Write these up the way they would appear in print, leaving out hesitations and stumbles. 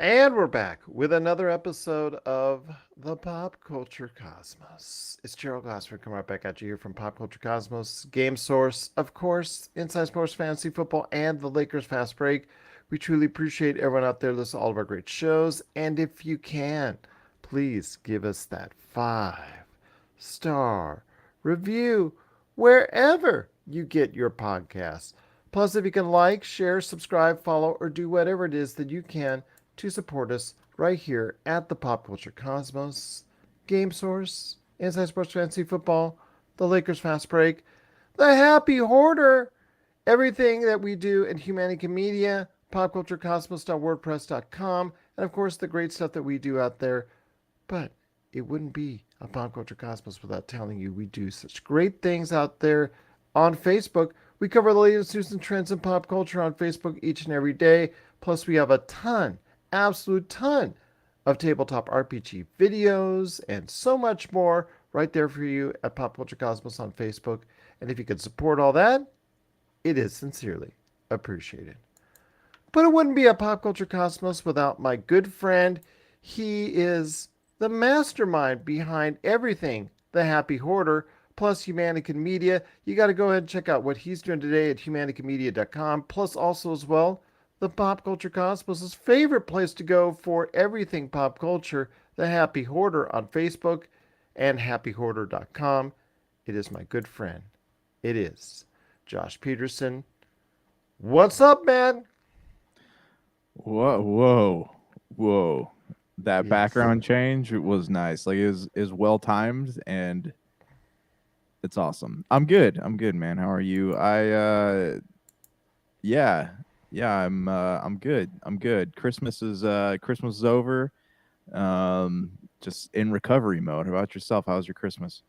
And we're back with another episode of the Pop Culture Cosmos. It's Gerald Glassford coming right back at you here from Pop Culture Cosmos, Game Source, of course, Inside Sports Fantasy Football, and the Lakers Fast Break. We truly appreciate everyone out there listening to all of our great shows. And if you can, please give us that 5-star review wherever you get your podcasts. Plus, if you can like, share, subscribe, follow, or do whatever it is that you can to support us right here at the Pop Culture Cosmos, Game Source, Inside Sports Fantasy Football, the Lakers Fast Break, the Happy Hoarder, everything that we do in Humanica Media, popculturecosmos.wordpress.com, and of course the great stuff that we do out there. But it wouldn't be a Pop Culture Cosmos without telling you we do such great things out there on Facebook. We cover the latest news and trends in pop culture on Facebook each and every day. Plus, we have a ton, absolute ton of tabletop RPG videos and so much more right there for you at Pop Culture Cosmos on Facebook. And if you could support all that, it is sincerely appreciated. But it wouldn't be a Pop Culture Cosmos without my good friend. He is the mastermind behind everything The Happy Hoarder, plus Humanican Media. You got to go ahead and check out what he's doing today at humanicanmedia.com. Plus, also as well, the Pop Culture Cosmos' favorite place to go for everything pop culture, The Happy Hoarder on Facebook and happyhoarder.com. It is my good friend. It is Josh Pederson. What's up, man? Whoa. That Yes. background change was nice. Like it was well timed and it's awesome. I'm good, man. How are you? Yeah. I'm good. I'm good. Christmas is over. Just in recovery mode. How about yourself? How was your Christmas?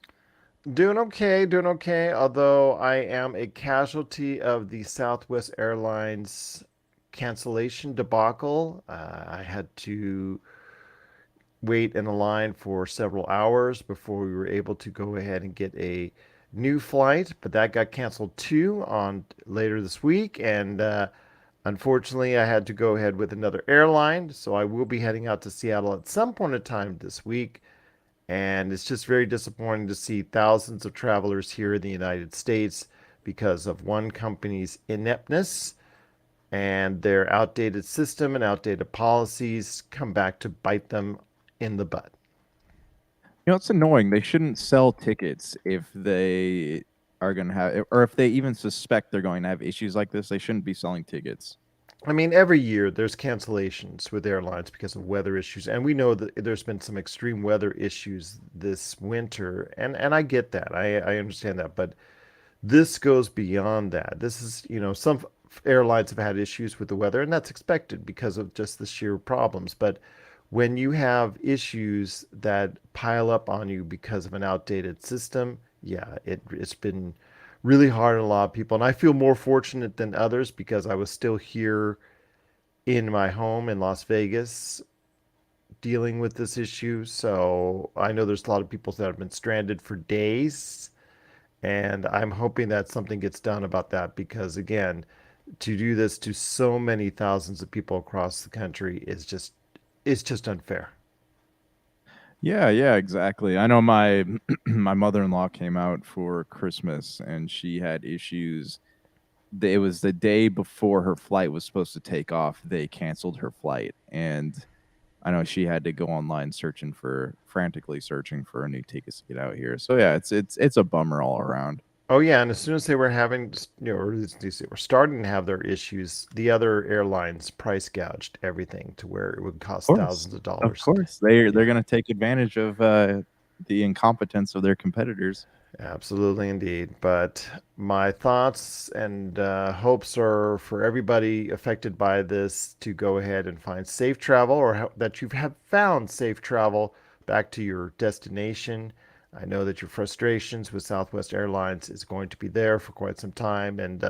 Doing okay, doing okay. Although I am a casualty of the Southwest Airlines cancellation debacle. I had to wait in a line for several hours before we were able to go ahead and get a new flight, but that got canceled too on later this week. And unfortunately, I had to go ahead with another airline. So I will be heading out to Seattle at some point in time this week. And it's just very disappointing to see thousands of travelers here in the United States because of one company's ineptness and their outdated system and outdated policies come back to bite them in the butt. You know, it's annoying. They shouldn't sell tickets if they are going to have, or if they even suspect they're going to have issues like this. They shouldn't be selling tickets. I mean, every year there's cancellations with airlines because of weather issues, and we know that there's been some extreme weather issues this winter, and I get that, I understand that, but this goes beyond that. This is, some airlines have had issues with the weather, and that's expected because of just the sheer problems. But when you have issues that pile up on you because of an outdated system, yeah, it's been really hard on a lot of people. And I feel more fortunate than others because I was still here in my home in Las Vegas dealing with this issue. So I know there's a lot of people that have been stranded for days, and I'm hoping that something gets done about that because, again, to do this to so many thousands of people across the country is just it's just unfair. Yeah, exactly. I know my my mother-in-law came out for Christmas and she had issues. It was the day before her flight was supposed to take off. They canceled her flight, and I know she had to go online frantically searching for a new tickets to get out here. So yeah, it's a bummer all around. Oh yeah, and as soon as they were having, or at least they were starting to have their issues, the other airlines price gouged everything to where it would cost thousands of Of dollars. course, they're Yeah. gonna take advantage of the incompetence of their competitors. Absolutely, indeed. But my thoughts and hopes are for everybody affected by this to go ahead and find safe travel, or that you have found safe travel back to your destination. I know that your frustrations with Southwest Airlines is going to be there for quite some time, and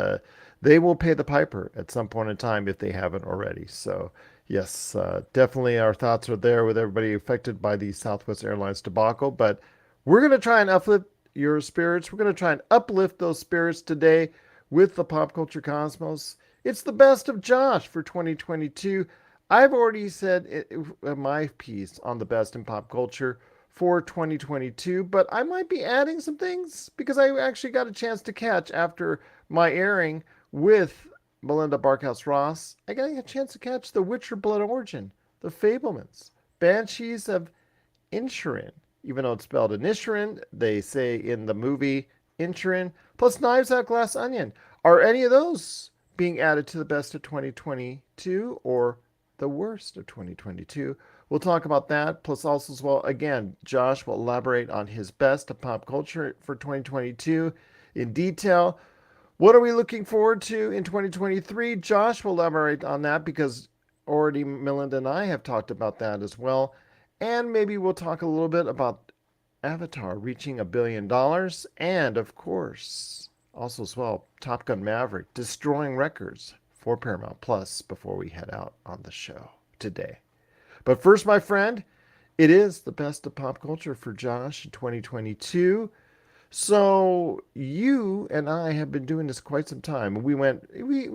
they will pay the piper at some point in time if they haven't already. So, yes, definitely our thoughts are there with everybody affected by the Southwest Airlines debacle. But we're going to try and uplift your spirits. We're going to try and uplift those spirits today with the Pop Culture Cosmos. It's the best of Josh for 2022. I've already said my piece on the best in pop culture for 2022, but I might be adding some things because I actually got a chance to catch after my airing with Melinda Barkhouse Ross. I got a chance to catch The Witcher Blood Origin, The Fablemans, Banshees of Inisherin, even though it's spelled Inisherin, they say in the movie Inisherin, plus Knives Out Glass Onion. Are any of those being added to the best of 2022 or the worst of 2022? We'll talk about that. Plus, also as well, again, Josh will elaborate on his best of pop culture for 2022 in detail. What are we looking forward to in 2023? Josh will elaborate on that because already Melinda and I have talked about that as well. And maybe we'll talk a little bit about Avatar reaching $1 billion. And of course, also as well, Top Gun Maverick destroying records for Paramount Plus before we head out on the show today. But first, my friend, it is the best of pop culture for Josh in 2022. So you and I have been doing this quite some time. We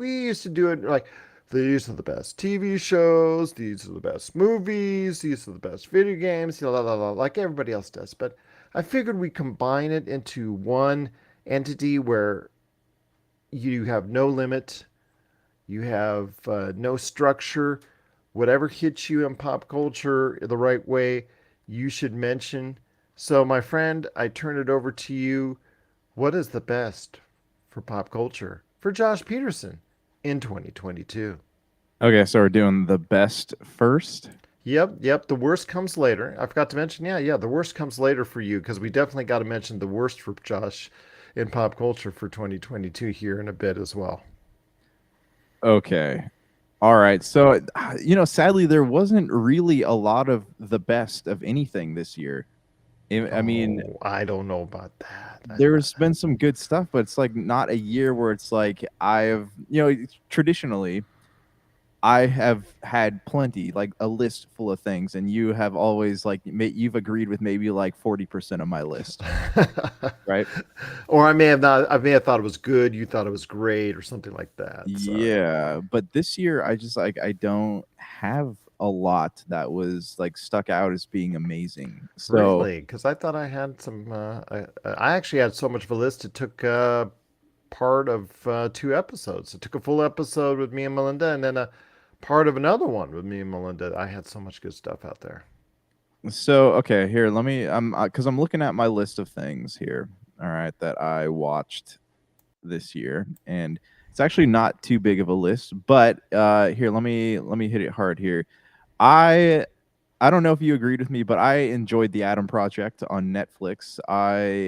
used to do it like these are the best TV shows, these are the best movies, these are the best video games, like everybody else does. But I figured we combine it into one entity where you have no limit, you have no structure. Whatever hits you in pop culture the right way, you should mention. So, my friend, I turn it over to you. What is the best for pop culture for Josh Pederson in 2022? Okay, so we're doing the best first. Yep. The worst comes later. I forgot to mention, yeah. The worst comes later for you because we definitely got to mention the worst for Josh in pop culture for 2022 here in a bit as well. Okay. All right. So, sadly, there wasn't really a lot of the best of anything this year. I mean, Oh, I don't know about that. there's been some good stuff, but it's like not a year where it's like traditionally, I have had plenty, like a list full of things, and you have always like you've agreed with maybe like 40% of my list, right? Or I may have not. I may have thought it was good. You thought it was great, or something like that. So Yeah, but this year I just like I don't have a lot that was like stuck out as being amazing. So, really, because I thought I had some. I actually had so much of a list. It took part of 2 episodes. It took a full episode with me and Melinda, and then a part of another one with me and Melinda. I had so much good stuff out there. okay, here, let me cuz I'm looking at my list of things here. All right, that I watched this year, and it's actually not too big of a list, but here, let me hit it hard here. I I don't know if you agreed with me, but I enjoyed The Atom Project on Netflix.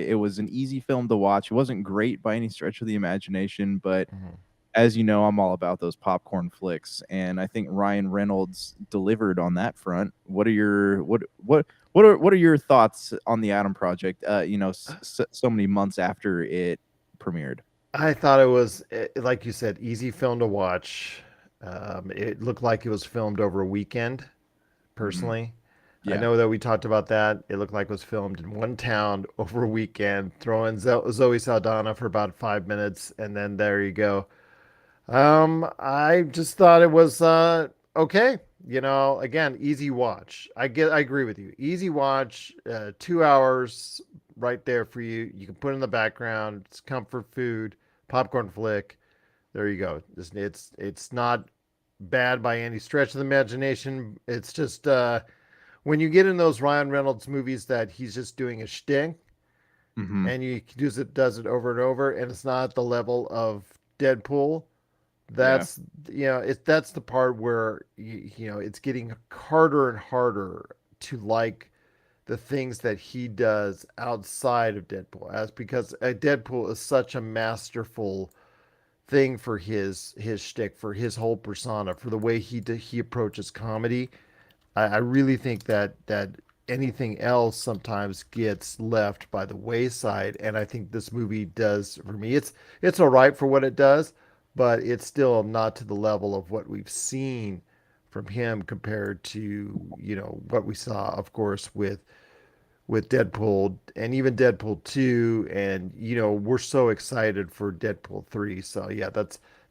It was an easy film to watch. It wasn't great by any stretch of the imagination, but Mhm. as you know, I'm all about those popcorn flicks, and I think Ryan Reynolds delivered on that front. What are your thoughts on The Atom Project? So many months after it premiered. I thought it was, like you said, easy film to watch. It looked like it was filmed over a weekend. Hmm. Personally, I Yeah. know that we talked about that. It looked like it was filmed in one town over a weekend. Throw in Zoe Saldana for about 5 minutes, and then there you go. I just thought it was okay. Again, easy watch. I agree with you. Easy watch. 2 hours right there for you. You can put in the background. It's comfort food, popcorn flick. There you go. It's not bad by any stretch of the imagination. It's just when you get in those Ryan Reynolds movies that he's just doing a shtick Hmm. and he does it over and over, and it's not at the level of Deadpool. Yeah. That's the part where it's getting harder and harder to like the things that he does outside of Deadpool, as because Deadpool is such a masterful thing for his shtick, for his whole persona, for the way he approaches comedy. I really think that anything else sometimes gets left by the wayside, and I think this movie does for me. It's all right for what it does, but it's still not to the level of what we've seen from him compared to what we saw, of course, with Deadpool and even Deadpool 2, and we're so excited for Deadpool 3. So yeah,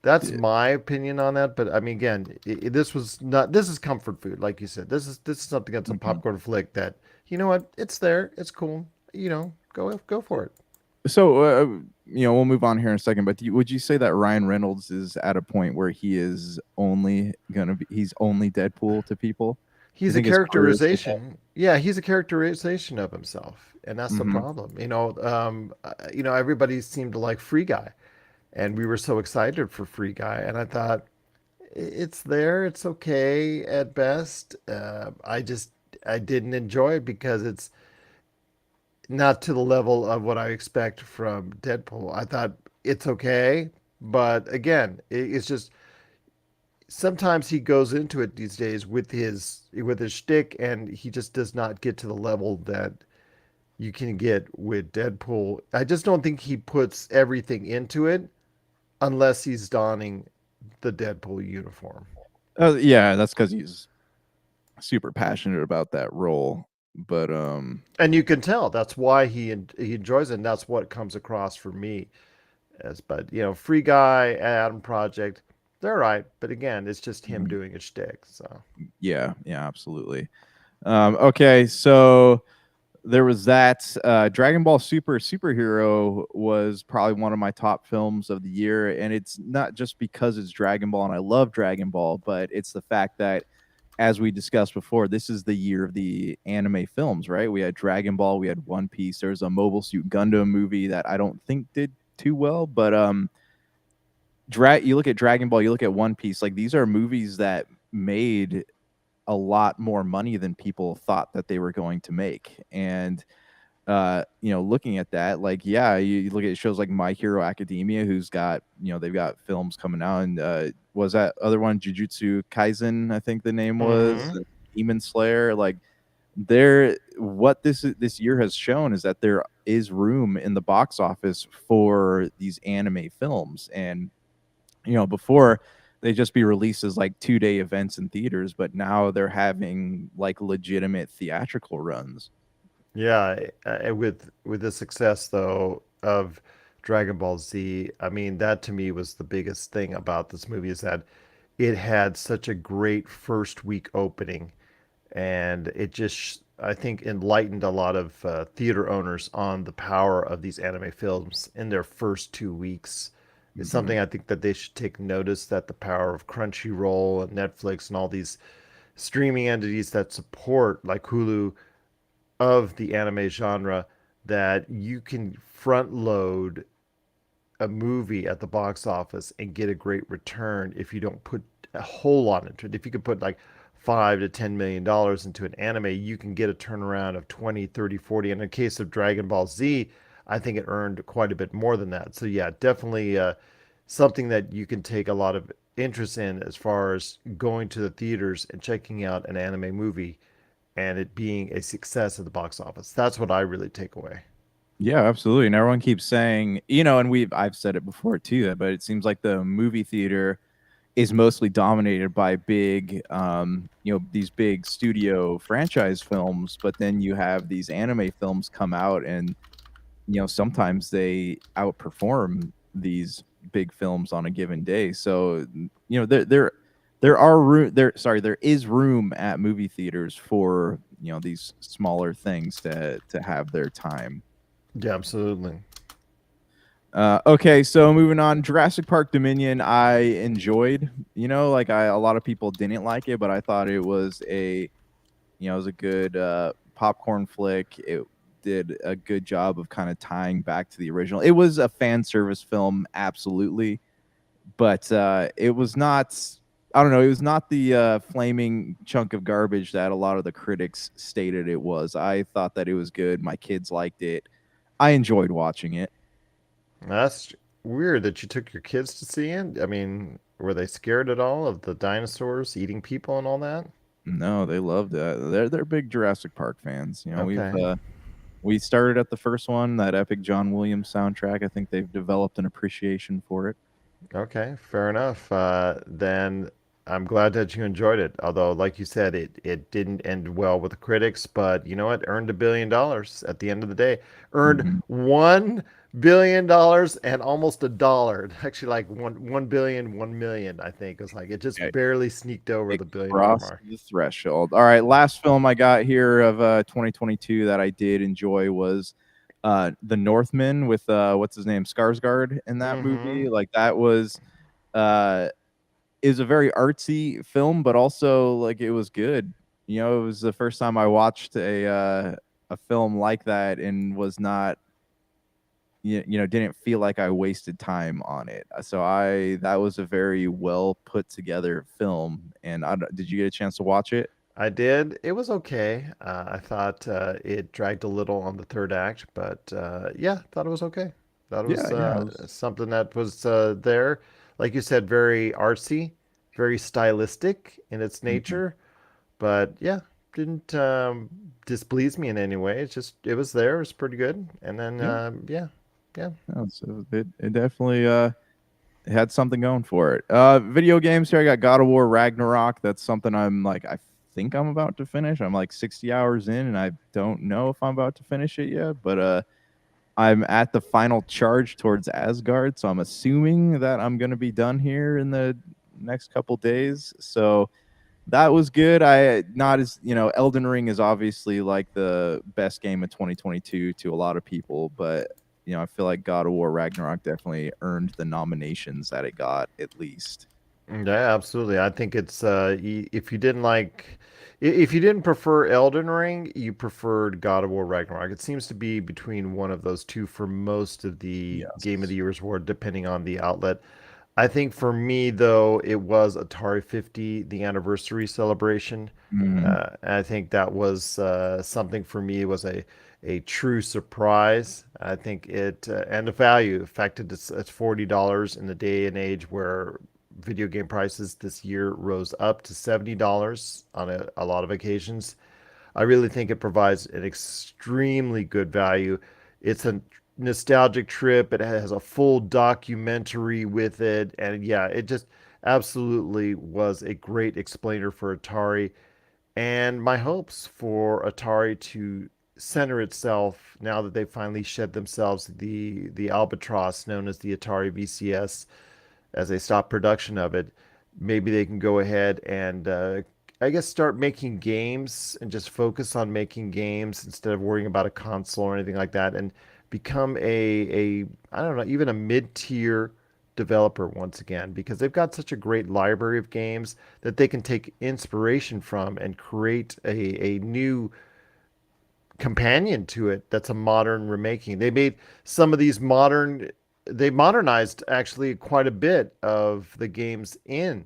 That's Yeah. my opinion on that. But I mean, again, this was not. This is comfort food, like you said. This is something that's a Mhm. popcorn flick that you know what? It's there. It's cool. Go for it. So, we'll move on here in a second. But would you say that Ryan Reynolds is at a point where he is only gonna be he's only Deadpool to people? You He's a think his career is over? characterization. Yeah, he's a characterization of himself, and that's the Mm-hmm. problem. Everybody seemed to like Free Guy, and we were so excited for Free Guy, and I thought it's there, it's okay at best. I didn't enjoy it because it's not to the level of what I expect from Deadpool. I thought it's okay, but again, it's just sometimes he goes into it these days with his shtick, and he just does not get to the level that you can get with Deadpool. I just don't think he puts everything into it unless he's donning the Deadpool uniform. Yeah, that's because he's super passionate about that role. But And you can tell that's why he enjoys it, and that's what comes across for me as. But Free Guy, Adam Project, they're all right. But again, it's just him mhm, doing a shtick. So yeah, yeah, absolutely. Okay, so there was that. Dragon Ball Super Superhero was probably one of my top films of the year, and it's not just because it's Dragon Ball and I love Dragon Ball, but it's the fact that, as we discussed before, this is the year of the anime films, right? We had Dragon Ball, we had One Piece. There's a Mobile Suit Gundam movie that I don't think did too well, but you look at Dragon Ball, you look at One Piece, like these are movies that made a lot more money than people thought that they were going to make. And looking at that, like, yeah, you look at shows like My Hero Academia, who's got, they've got films coming out, and was that other one Jujutsu Kaisen, I think the name was, mm-hmm. Demon Slayer, like what this year has shown is that there is room in the box office for these anime films. And before they just be released as like 2-day events in theaters, but now they're having like legitimate theatrical runs. Yeah, with the success though of Dragon Ball Z, I mean that to me was the biggest thing about this movie is that it had such a great first week opening, and it just I think enlightened a lot of theater owners on the power of these anime films in their first 2 weeks. It's Hmm. something I think that they should take notice that the power of Crunchyroll and Netflix and all these streaming entities that support like Hulu of the anime genre that you can front load a movie at the box office and get a great return if you don't put a whole lot into it. If you could put like $5 to $10 million into an anime, you can get a turnaround of 20, 30, 40. In the case of Dragon Ball Z, I think it earned quite a bit more than that. So yeah, definitely something that you can take a lot of interest in as far as going to the theaters and checking out an anime movie and it being a success at the box office. That's what I really take away. Yeah, absolutely. And everyone keeps saying, and I've said it before too, but it seems like the movie theater is mostly dominated by these big studio franchise films, but then you have these anime films come out, and sometimes they outperform these big films on a given day. So there is room at movie theaters for these smaller things to have their time. Yeah, absolutely. Okay, so moving on, Jurassic Park Dominion, I enjoyed. Like a lot of people didn't like it, but I thought it was a good popcorn flick. It did a good job of kind of tying back to the original. It was a fan service film, absolutely, but it was not. I don't know. It was not the flaming chunk of garbage that a lot of the critics stated it was. I thought that it was good. My kids liked it. I enjoyed watching it. That's weird that you took your kids to see it. I mean, were they scared at all of the dinosaurs eating people and all that? No, they loved it. They're big Jurassic Park fans. Okay. We started at the first one, that epic John Williams soundtrack. I think they've developed an appreciation for it. Okay, fair enough. Then I'm glad that you enjoyed it. Although, like you said, it didn't end well with the critics, but you know what? Earned $1 billion at the end of the day. Earned Mhm. $1 $1 billion and almost a dollar. Actually, like 1 billion, 1 million. I think it was like it just Okay, barely sneaked over it the $1 billion crossed mark. the threshold. All right, last film I got here of 2022 that I did enjoy was The Northman with what's his name, Skarsgård in that Mm-hmm. movie. Like that was uh is a very artsy film, but also like it was good. You know, it was the first time I watched a film like that and was not didn't feel like I wasted time on it. So I that was a very well put together film. And did you get a chance to watch it? I did. It was okay. I thought it dragged a little on the third act, but yeah, thought it was okay. Thought it was Yeah, yeah, it was. something that was there, like you said, very artsy, very stylistic in its Mhm. nature. But yeah, didn't displease me in any way. It's just it was there. It was pretty good. And then Yeah, yeah, yeah. no, so it definitely had something going for it. Video games here. I got God of War Ragnarok. That's something I'm like, I think I'm about to finish. I'm like 60 hours in, and I don't know if I'm about to finish it yet. But I'm at the final charge towards Asgard, so I'm assuming that I'm gonna be done here in the next couple days. So that was good. I not as Elden Ring is obviously like the best game of 2022 to a lot of people, but I feel like God of War Ragnarok definitely earned the nominations that it got at least. Yeah, absolutely. I think it's if you didn't like if you didn't prefer Elden Ring, you preferred God of War Ragnarok. It seems to be between one of those two for most of the Game of the Yes. Year's award, depending on the outlet. I think for me though, it was Atari 50, the anniversary celebration. Mhm. I think that was something for me. It was a true surprise. I think it and the value, the fact that it's $40 in the day and age where video game prices this year rose up to $70 on a lot of occasions. I really think it provides an extremely good value. It's a nostalgic trip. It has a full documentary with it. And yeah, it just absolutely was a great explainer for Atari. And my hopes for Atari to center itself now that they've finally shed themselves the albatross known as the Atari VCS as they stop production of it, maybe they can go ahead and I guess start making games and just focus on making games instead of worrying about a console or anything like that, and become a I don't know, even a mid-tier developer once again, because they've got such a great library of games that they can take inspiration from and create a new companion to it that's a modern remaking. They made some of these modern, they modernized actually quite a bit of the games in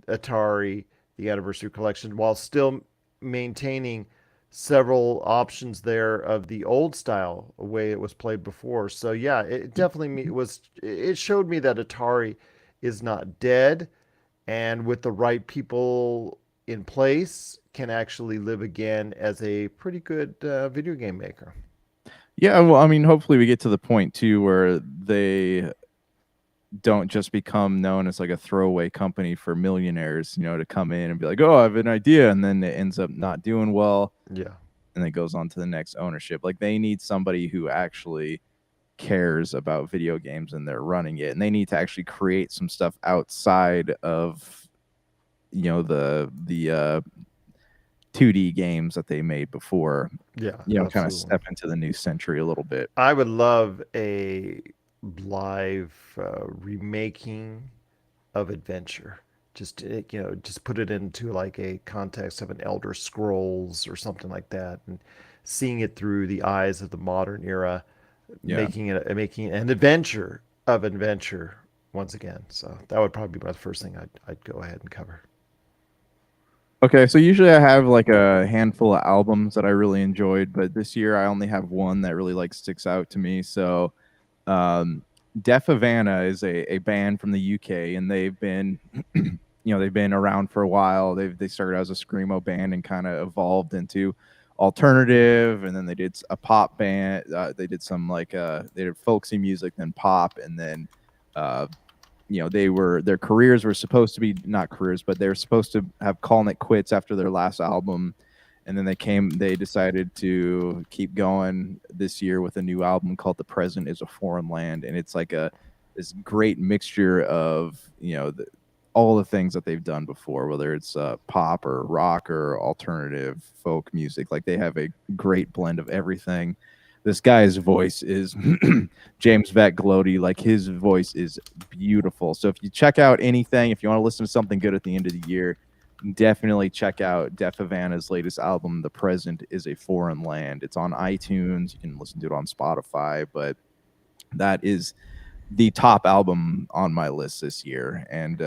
Atari, the Anniversary Collection, while still maintaining several options there of the old style way it was played before. So yeah, it definitely was. It showed me that Atari is not dead, and with the right people in place, can actually live again as a pretty good video game maker. Yeah, well, I mean, hopefully we get to the point too where they don't just become known as like a throwaway company for millionaires, to come in and be like, "Oh, I have an idea," and then it ends up not doing well, Yeah. and it goes on to the next ownership. Like they need somebody who actually cares about video games and they're running it, and they need to actually create some stuff outside of the 2D games that they made before, Yeah, kind of absolutely. step into the new century a little bit. I would love a live remaking of Adventure. Just just put it into like a context of an Elder Scrolls or something like that, and seeing it through the eyes of the modern era, Yeah. making an adventure of adventure once again. So that would probably be my first thing I'd go ahead and cover. Okay, so usually I have like a handful of albums that I really enjoyed, but this year I only have one that really like sticks out to me. So, um, Def Havana is a band from the UK, and they've been, they've been around for a while. They started as a screamo band and kind of evolved into alternative, and then they did a pop band. They did some like they did folksy music, then pop, and then uh, their careers were supposed to be not careers, but they were supposed to have calling it quits after their last album, and then they decided to keep going this year with a new album called The Present is a Foreign Land, and it's like a this great mixture of all the things that they've done before, whether it's pop or rock or alternative folk music. Like they have a great blend of everything. This guy's voice is James Vet Glody. Like his voice is beautiful. So if you check out anything, if you want to listen to something good at the end of the year, definitely check out Def Havana's latest album, The Present is a Foreign Land. It's on iTunes. You can listen to it on Spotify, but that is the top album on my list this year, and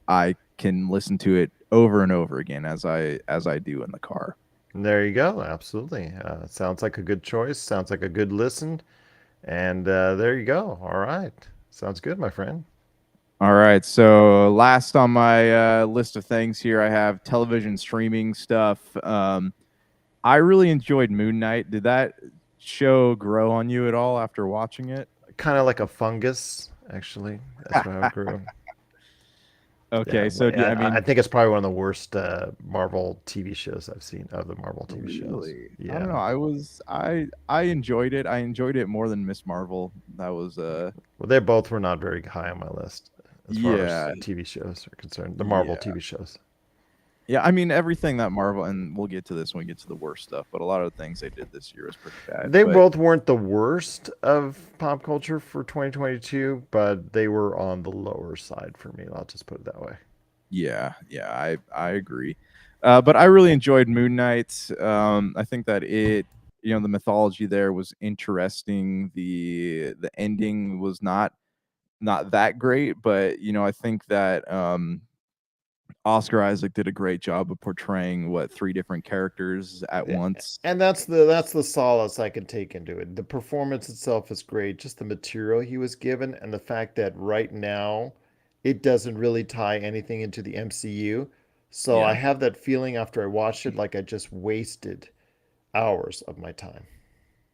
I can listen to it over and over again as I do in the car. There you go. Absolutely. Sounds like a good choice. Sounds like a good listen. And there you go. All right. Sounds good, my friend. All right, so last on my list of things here, I have television streaming stuff. I really enjoyed Moon Knight. Did that show grow on you at all after watching it? Kind of like a fungus, actually. That's how it grew. Yeah, Okay, so I I mean, think it's probably one of the worst Marvel TV shows I've seen of the Marvel TV shows. really, I don't Yeah. know. I enjoyed it. I enjoyed it more than Miss Marvel. That was Well, they both were not very high on my list as far as yeah, TV shows are concerned. The Marvel yeah. TV shows. Yeah, I mean everything that Marvel, and we'll get to this when we get to the worst stuff, but a lot of the things they did this year was pretty bad. They But both weren't the worst of pop culture for 2022, but they were on the lower side for me. I'll just put it that way. yeah, I agree. But I really enjoyed Moon Knight. I think that the mythology there was interesting. The ending was not that great, but I think that Oscar Isaac did a great job of portraying what three different characters at Yeah, once. and that's the solace I can take into it. The performance itself is great, just the material he was given and the fact that right now it doesn't really tie anything into the MCU. So I Yeah. have that feeling after I watched it like I just wasted hours of my time.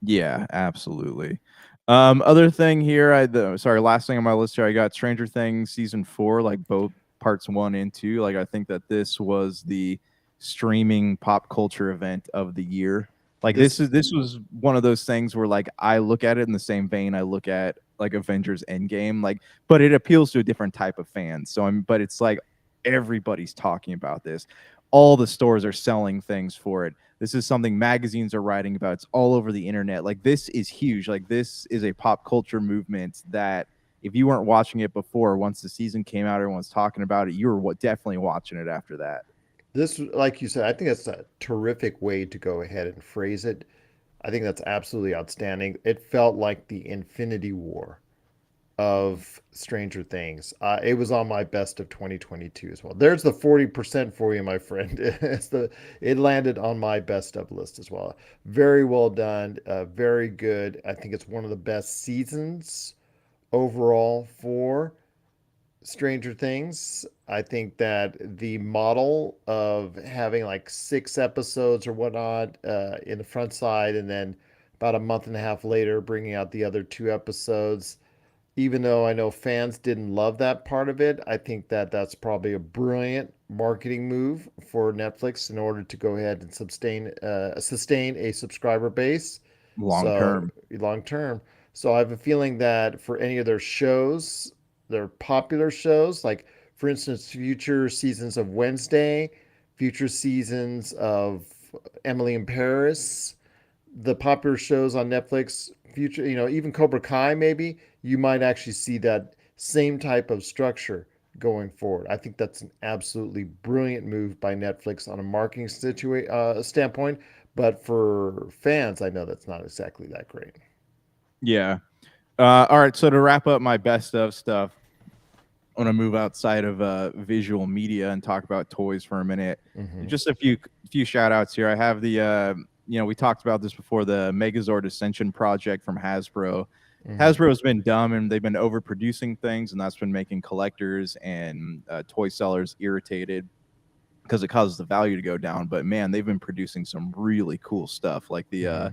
Yeah, absolutely. Other thing here, sorry, last thing on my list here, I got Stranger Things season 4, like both parts 1 and 2. Like I think that this was the streaming pop culture event of the year. Like This this was one of those things where like I look at it in the same vein I look at like Avengers Endgame, like, but it appeals to a different type of fan. But it's like everybody's talking about this. All the stores are selling things for it. This is something magazines are writing about. It's all over the internet. Like this is huge. Like this is a pop culture movement that if you weren't watching it before, once the season came out, everyone's talking about it. You were definitely watching it after that. this like you said, I think that's a terrific way to go ahead and phrase it. I think that's absolutely outstanding. It felt like the Infinity War of Stranger Things. It was on my best of 2022 as well. There's the 40% for you, my friend. It landed on my best of list as well. Very well done. Very good. I think it's one of the best seasons overall for Stranger Things. I think that the model of having like 6 episodes or whatnot in the front side, and then about a month and a half later bringing out the other 2 episodes, even though I know fans didn't love that part of it, I think that that's probably a brilliant marketing move for Netflix in order to go ahead and sustain a subscriber base. Long So term. long term. So I have a feeling that for any of their shows, their popular shows, like for instance, future seasons of Wednesday, future seasons of Emily in Paris, the popular shows on Netflix, future, even Cobra Kai, maybe you might actually see that same type of structure going forward. I think that's an absolutely brilliant move by Netflix on a marketing standpoint, but for fans, I know that's not exactly that great. Yeah. All right. So to wrap up my best of stuff, I want to move outside of visual media and talk about toys for a minute. Hmm. Just a few shout outs here. I have the we talked about this before, the Megazord Ascension project from Hasbro. Hmm. Hasbro's been dumb and they've been overproducing things, and that's been making collectors and toy sellers irritated because it causes the value to go down. But man, they've been producing some really cool stuff, like the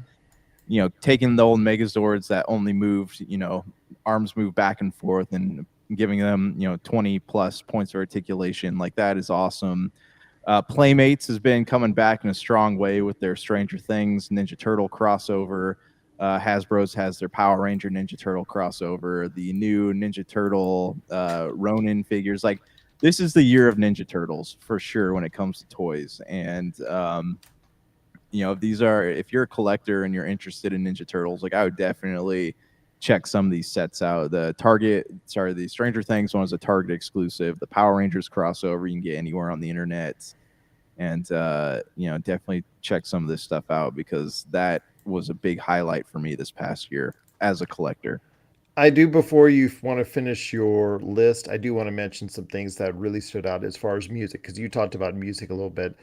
Hmm. taking the old Megazords that only moved, arms move back and forth and giving them, 20 plus points of articulation. Like that is awesome. Playmates has been coming back in a strong way with their Stranger Things Ninja Turtle crossover. Hasbro's has their Power Ranger Ninja Turtle crossover. The new Ninja Turtle Ronin figures. Like, this is the year of Ninja Turtles for sure when it comes to toys. And these are, if you're a collector and you're interested in Ninja Turtles, like, I would definitely check some of these sets out. The Stranger Things one is a Target exclusive. The Power Rangers crossover you can get anywhere on the internet, and definitely check some of this stuff out because that was a big highlight for me this past year as a collector. I do, before you want to finish your list, I do want to mention some things that really stood out as far as music, because you talked about music a little bit.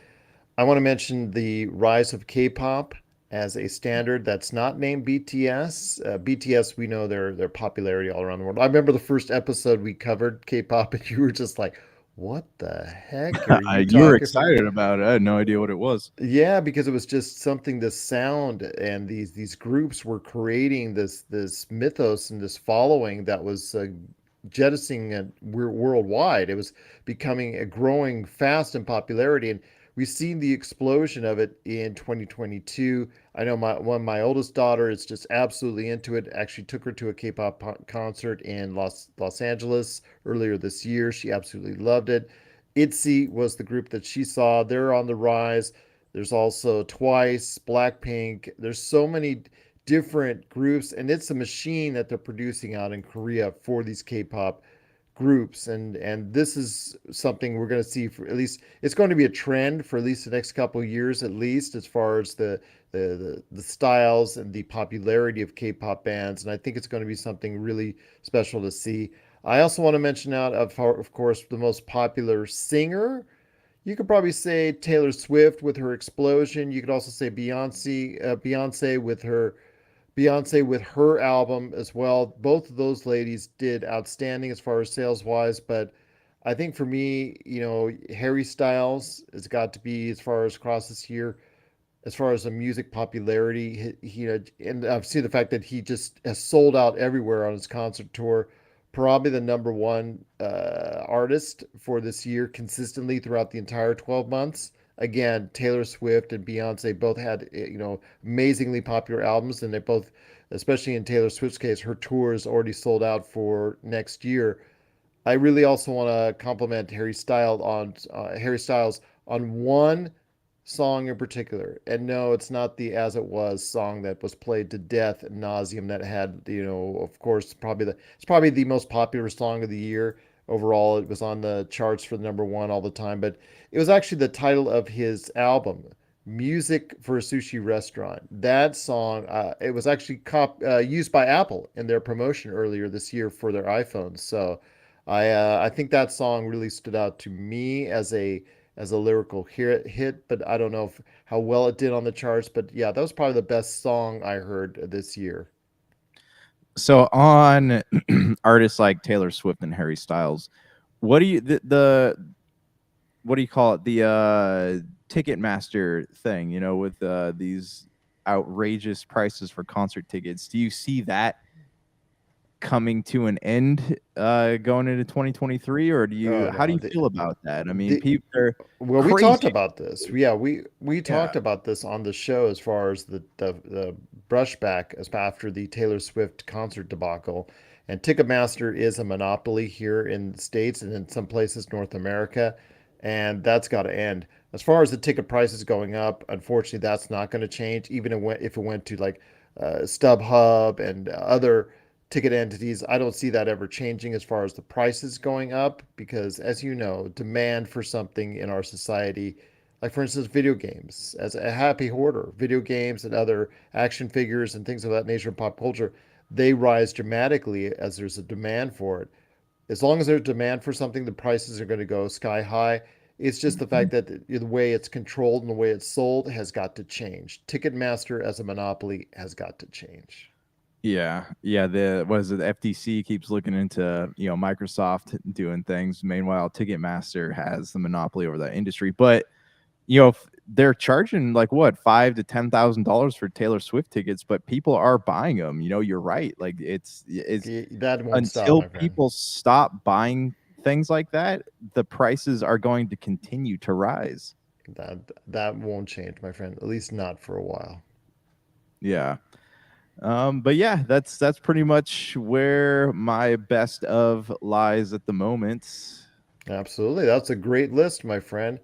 I want to mention the rise of K-pop as a standard that's not named BTS. BTS, we know their popularity all around the world. I remember the first episode we covered K-pop, and you were just like, "What the heck are you You were talking about?" excited about it. I had no idea what it was. Yeah, because it was just something, this sound and these groups were creating this mythos and this following that was jettisoning it worldwide. It was becoming a growing fast in popularity, and we've seen the explosion of it in 2022. I know my oldest daughter is just absolutely into it. Actually took her to a K-pop concert in Los Angeles earlier this year. She absolutely loved it. ITZY was the group that she saw. They're on the rise. There's also Twice, Blackpink. There's so many different groups, and it's a machine that they're producing out in Korea for these K-pop groups. And this is something we're going to see, for at least it's going to be a trend for at least the next couple of years, at least as far as the styles and the popularity of K-pop bands. And I think it's going to be something really special to see. I also want to mention out of course, the most popular singer. You could probably say Taylor Swift with her explosion. You could also say Beyonce with her album as well. Both of those ladies did outstanding as far as sales wise, but I think for me, Harry Styles has got to be, as far as across this year, as far as the music popularity, and I've seen the fact that he just has sold out everywhere on his concert tour. Probably the number one artist for this year consistently throughout the entire 12 months. Again, Taylor Swift and Beyonce both had, amazingly popular albums, and they both, especially in Taylor Swift's case, her tour is already sold out for next year. I really also want to compliment Harry Styles on one song in particular. And no, it's not the "As It Was" song that was played to death and nauseum. That had, of course, it's probably the most popular song of the year overall. It was on the charts for the number one all the time, but it was actually the title of his album, "Music for a Sushi Restaurant." That song, it was actually used by Apple in their promotion earlier this year for their iPhones. So I think that song really stood out to me as a lyrical hit, but I don't know how well it did on the charts. But yeah, that was probably the best song I heard this year. So on artists like Taylor Swift and Harry Styles, what do you the what do you call it? The Ticketmaster thing, with these outrageous prices for concert tickets. Do you see that coming to an end going into 2023, or Oh how do no, you feel about that? I mean, the people are well, we talked crazy. about this. Yeah, we Yeah. talked about this on the show as far as the brushback as after the Taylor Swift concert debacle. And Ticketmaster is a monopoly here in the States and in some places North America, and that's got to end. As far as the ticket prices going up, unfortunately, that's not going to change. Even if it went to like StubHub and other ticket entities, I don't see that ever changing as far as the prices going up, because, as you know, demand for something in our society, like for instance, video games, as a happy hoarder, video games and other action figures and things of that nature in pop culture, they rise dramatically as there's a demand for it. As long as there's demand for something, the prices are going to go sky high. It's just the fact that the way it's controlled and the way it's sold has got to change. Ticketmaster as a monopoly has got to change. Yeah, yeah. The what is it? The FTC keeps looking into Microsoft doing things. Meanwhile, Ticketmaster has the monopoly over that industry. But if they're charging like what, $5,000 to $10,000 for Taylor Swift tickets, but people are buying them. You're right. Like it's That won't stop, until my friend. people stop buying things like that, the prices are going to continue to rise. That won't change, my friend. At least not for a while. Yeah. But yeah, that's pretty much where my best of lies at the moment. Absolutely. That's a great list, my friend.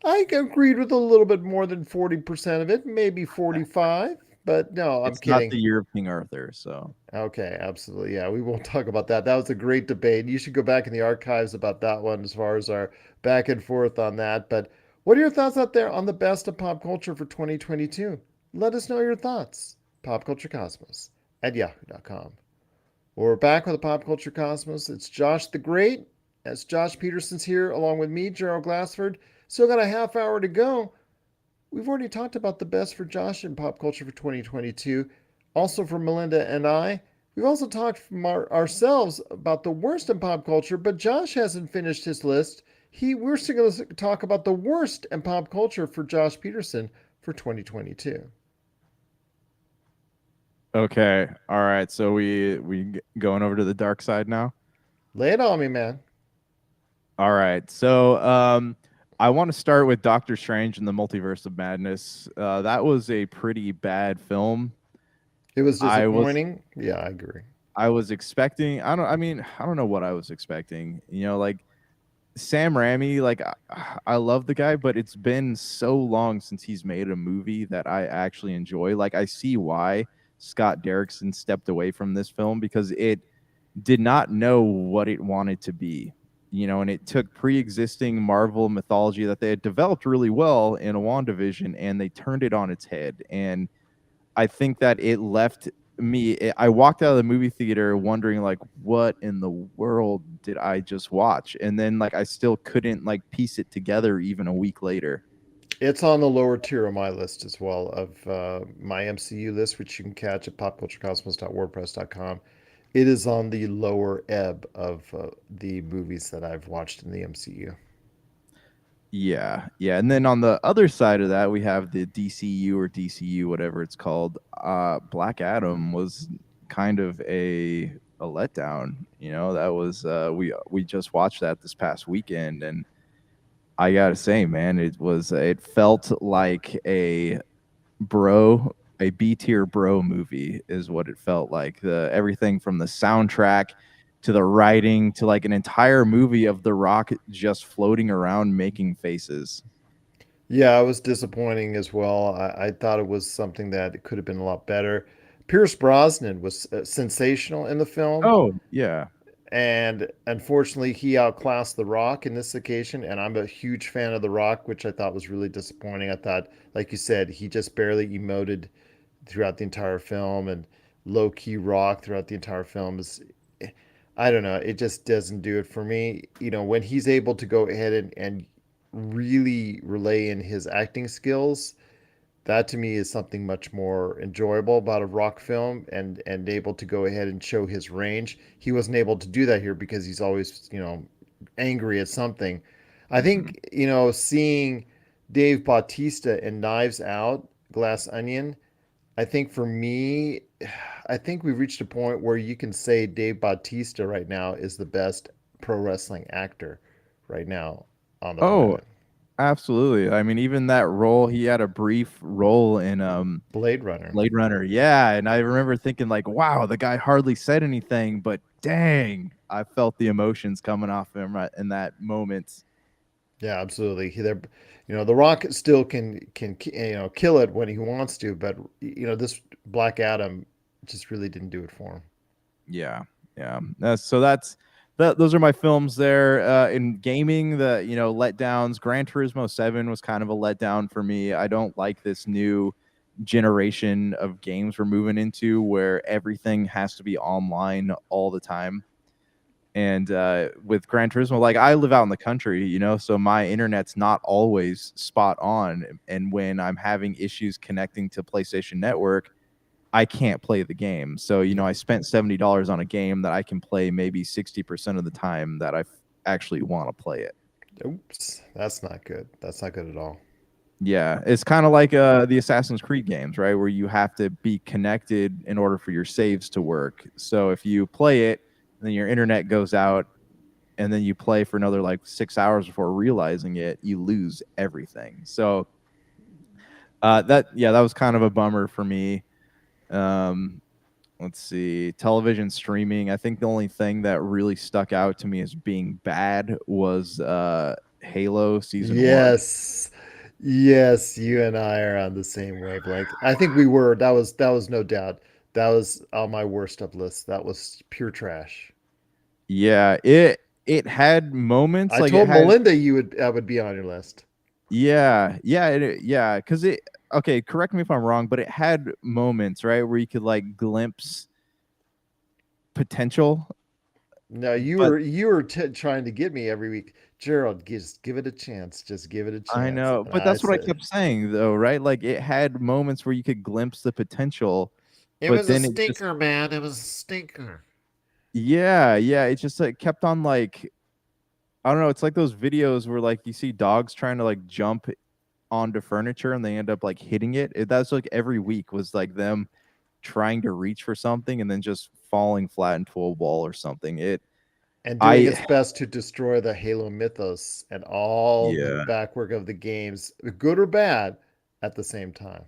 I agreed with a little bit more than 40% of it, maybe 45, but no, I'm It's not kidding. the year of King Arthur, so Okay, absolutely. Yeah, we won't talk about that. That was a great debate. You should go back in the archives about that one as far as our back and forth on that. But what are your thoughts out there on the best of pop culture for 2022? Let us know your thoughts. Popculturecosmos at yahoo.com. We're back with the Pop Culture Cosmos. It's Josh the Great. As Josh Pederson's here along with me, Gerald Glassford. Still got a half hour to go. We've already talked about the best for Josh in pop culture for 2022. Also for Melinda and I. We've also talked from ourselves about the worst in pop culture, but Josh hasn't finished his list. We're still going to talk about the worst in pop culture for Josh Pederson for 2022. okay. All right. So we going over to the dark side now. Lay it on me, man. All right. So I want to start with Doctor Strange and the Multiverse of Madness. That was a pretty bad film. It was I was disappointing. Yeah, I agree. I was expecting. I don't know what I was expecting. Like Sam Raimi. Like I love the guy, but it's been so long since he's made a movie that I actually enjoy. Like I see why Scott Derrickson stepped away from this film because it did not know what it wanted to be. And it took pre-existing Marvel mythology that they had developed really well in a WandaVision, and they turned it on its head. And I think that it left I walked out of the movie theater wondering like, what in the world did I just watch? And then like I still couldn't like piece it together even a week later. It's on the lower tier of my list as well of my MCU list, which you can catch at popculturecosmos.wordpress.com. It is on the lower ebb of the movies that I've watched in the MCU. Yeah, yeah. And then on the other side of that, we have the DCU or DCU, whatever it's called. Black Adam was kind of a letdown. That was we just watched that this past weekend, and I gotta say, man, it felt like bro, a B tier bro movie is what it felt like. The everything from the soundtrack to the writing to like an entire movie of The Rock just floating around making faces. Yeah, it was disappointing as well. I thought it was something that it could have been a lot better. Pierce Brosnan was sensational in the film. Oh, yeah. And unfortunately, he outclassed The Rock in this occasion. And I'm a huge fan of The Rock, which I thought was really disappointing. I thought, like you said, he just barely emoted throughout the entire film and low key rock throughout the entire film is, I don't know, it just doesn't do it for me. When he's able to go ahead and really relay in his acting skills, that to me is something much more enjoyable about a rock film and able to go ahead and show his range. He wasn't able to do that here because he's always, angry at something. I Mhm. think, seeing Dave Bautista in Knives Out, Glass Onion, I think for me, I think we've reached a point where you can say Dave Bautista right now is the best pro wrestling actor right now on the Oh, planet. absolutely. I mean, even that role, he had a brief role in Blade Runner. Blade Runner. Yeah, and I remember thinking like, wow, the guy hardly said anything, but dang, I felt the emotions coming off him right in that moment. Yeah, absolutely. The Rock still can kill it when he wants to, but this Black Adam just really didn't do it for him. Yeah, yeah. Those are my films there. In gaming, the letdowns. Gran Turismo 7 was kind of a letdown for me. I don't like this new generation of games we're moving into where everything has to be online all the time. And with Gran Turismo, like I live out in the country, so my internet's not always spot on. And when I'm having issues connecting to PlayStation Network, I can't play the game. So, I spent $70 on a game that I can play maybe 60% of the time that actually want to play it. Oops, that's not good. That's not good at all. Yeah, it's kind of like the Assassin's Creed games, right? Where you have to be connected in order for your saves to work. So if you play it, then your internet goes out and then you play for another like 6 hours before realizing it, you lose everything. So that was kind of a bummer for me. Um, let's see, television streaming. I think the only thing that really stuck out to me as being bad was Halo season 1. Yes. Yes, you and I are on the same wavelength. I think we were. That was no doubt. That was on my worst of list. That was pure trash. Yeah, it had moments I like it told had. Melinda you would I would be on your list. Yeah, because it. Okay, correct me if I'm wrong, but it had moments, right, where you could like glimpse potential. No, you But were you were trying to get me every week. Gerald, just give it a chance. Just give it a I chance. know, And but I that's what I said kept saying though, right? Like it had moments where you could glimpse the potential, it but was a then it just stinker, man. It was a stinker. yeah, it just like kept on like I don't know, it's like those videos where like you see dogs trying to like jump onto furniture and they end up like hitting it. That's like every week was like them trying to reach for something and then just falling flat into a wall or something. It And doing its I best to destroy the Halo mythos and all the yeah. backwork of the games, good or bad, at the same time.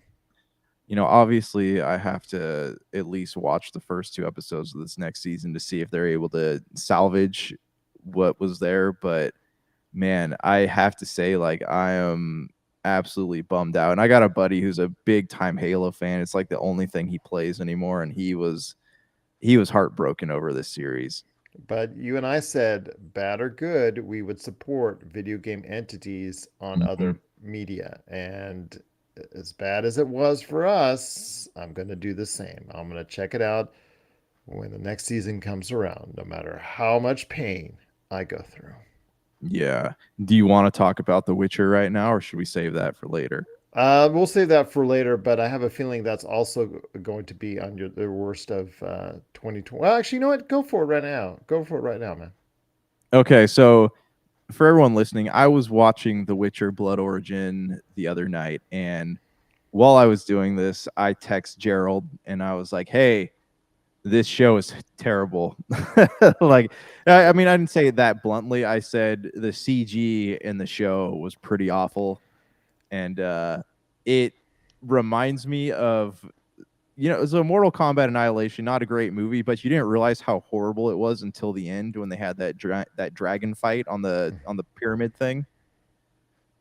Obviously, I have to at least watch the first 2 episodes of this next season to see if they're able to salvage what was there. But man, I have to say, like, I am absolutely bummed out. And I got a buddy who's a big time Halo fan. It's like the only thing he plays anymore, and he was heartbroken over this series. But you and I said, bad or good, we would support video game entities on Mhm. other media. And as bad as it was for us, I'm going to do the same. I'm going to check it out when the next season comes around, no matter how much pain I go through. Yeah. Do you want to talk about The Witcher right now, or should we save that for later? We'll save that for later, but I have a feeling that's also going to be on the worst of 2020. Well, actually, you know what? Go for it right now. Go for it right now, man. Okay, so for everyone listening, I was watching The Witcher Blood Origin the other night, and while I was doing this, I text Gerald and I was like, "Hey, this show is terrible." Like, I mean, I didn't say it that bluntly. I said the CG in the show was pretty awful, and it reminds me of it was a Mortal Kombat Annihilation, not a great movie, but you didn't realize how horrible it was until the end when they had that dragon fight on the pyramid thing.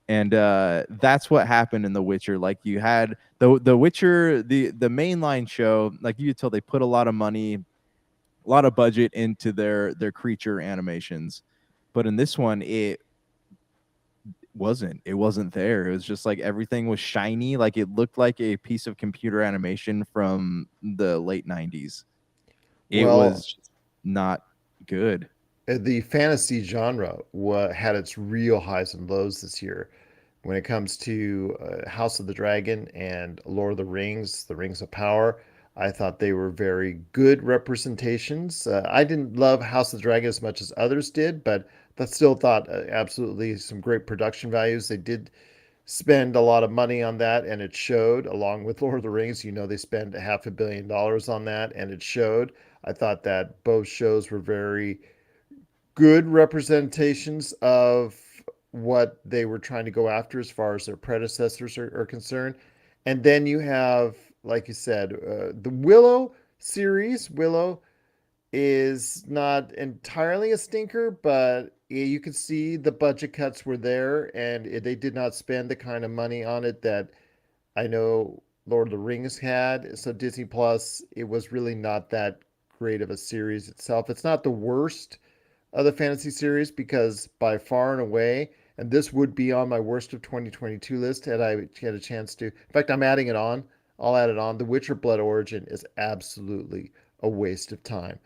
And that's what happened in The Witcher. Like you had the Witcher, the mainline show, like you could tell they put a lot of money, a lot of budget into their creature animations. But in this one, it wasn't there. It was just like everything was shiny, like it looked like a piece of computer animation from the late 90s. It Well, was not good. the fantasy genre had its real highs and lows this year. When it comes to House of the Dragon and Lord of the Rings of Power, I thought they were very good representations. I didn't love House of the Dragon as much as others did, but I still thought absolutely some great production values. They did spend a lot of money on that, and it showed. Along with Lord of the Rings, they spent $500 million on that, and it showed. I thought that both shows were very good representations of what they were trying to go after as far as their predecessors are concerned. And then you have, like you said, the Willow series. Willow is not entirely a stinker, but you could see the budget cuts were there, and they did not spend the kind of money on it that I know Lord of the Rings had. So Disney Plus, it was really not that great of a series itself. It's not the worst of the fantasy series because by far and away, and this would be on my worst of 2022 list had I had a chance to. In fact, I'm adding it on. I'll add it on. The Witcher Blood Origin is absolutely a waste of time.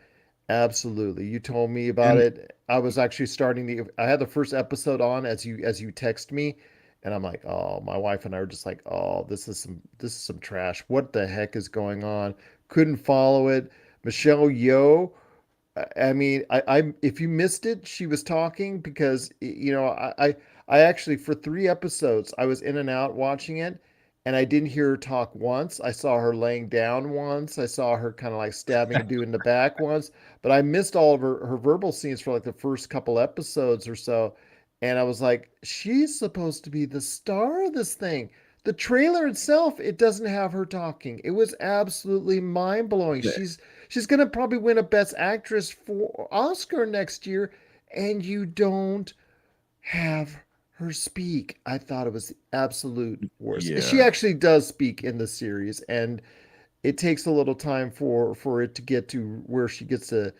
Absolutely. You told me about And it. I was actually starting to I had the first episode on as you text me, and I'm like, "Oh, my wife and I were just like, "Oh, this is some trash. What the heck is going on?" Couldn't follow it. Michelle Yeoh, I mean, I if you missed it, she was talking because I actually for 3 episodes I was in and out watching it, and I didn't hear her talk once. I saw her laying down once. I saw her kind of like stabbing a dude in the back once, but I missed all of her verbal scenes for like the first couple episodes or so. And I was like, she's supposed to be the star of this thing. The trailer itself, it doesn't have her talking. It was absolutely mind blowing. Yeah. She's gonna probably win a Best Actress for Oscar next year, and you don't have her speak. I thought it was the absolute worst. She Yeah. actually does speak in the series, and it takes a little time for it to get to where she gets a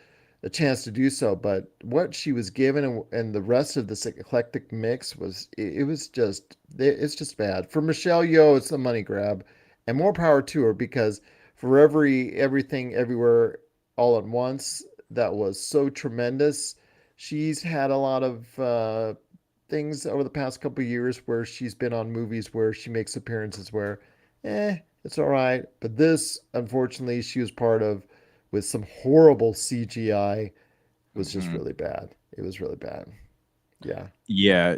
chance to do so. But what she was given and the rest of this eclectic mix was it was just it's just bad for Michelle Yeoh. It's a money grab, and more power to her because for everything everywhere all at once that was so tremendous. She's had a lot of things over the past couple of years where she's been on movies where she makes appearances where, it's all right. But this, unfortunately, she was part of with some horrible CGI was just Hmm. really bad. It was really bad. Yeah. Yeah.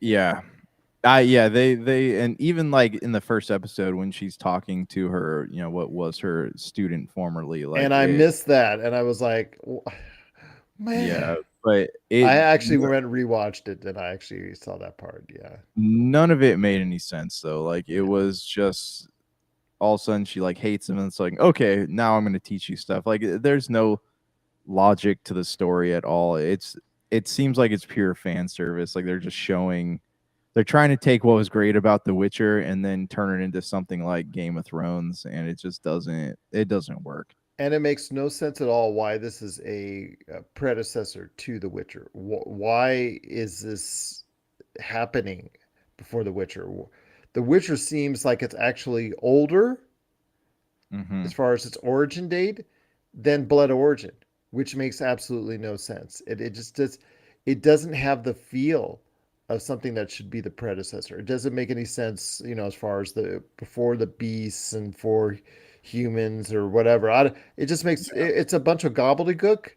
Yeah. Yeah, they and even like in the first episode when she's talking to her, what was her student formerly, like And I it, missed that. And I was like, man. yeah, but it I actually went and rewatched it and I actually saw that part. Yeah. none of it made any sense though. Like it was just all of a sudden she like hates him and it's like, okay, now I'm gonna teach you stuff. Like there's no logic to the story at all. It seems like it's pure fan service. Like they're trying to take what was great about The Witcher and then turn it into something like Game of Thrones, and it just doesn't work. And it makes no sense at all why this is a predecessor to The Witcher. Why is this happening before The Witcher? The Witcher seems like it's actually older Hmm. as far as its origin date than Blood Origin, which makes absolutely no sense. It just does it doesn't have the feel of something that should be the predecessor. It doesn't make any sense, as far as the before the beasts and for humans or whatever. It just makes it's a bunch of gobbledygook,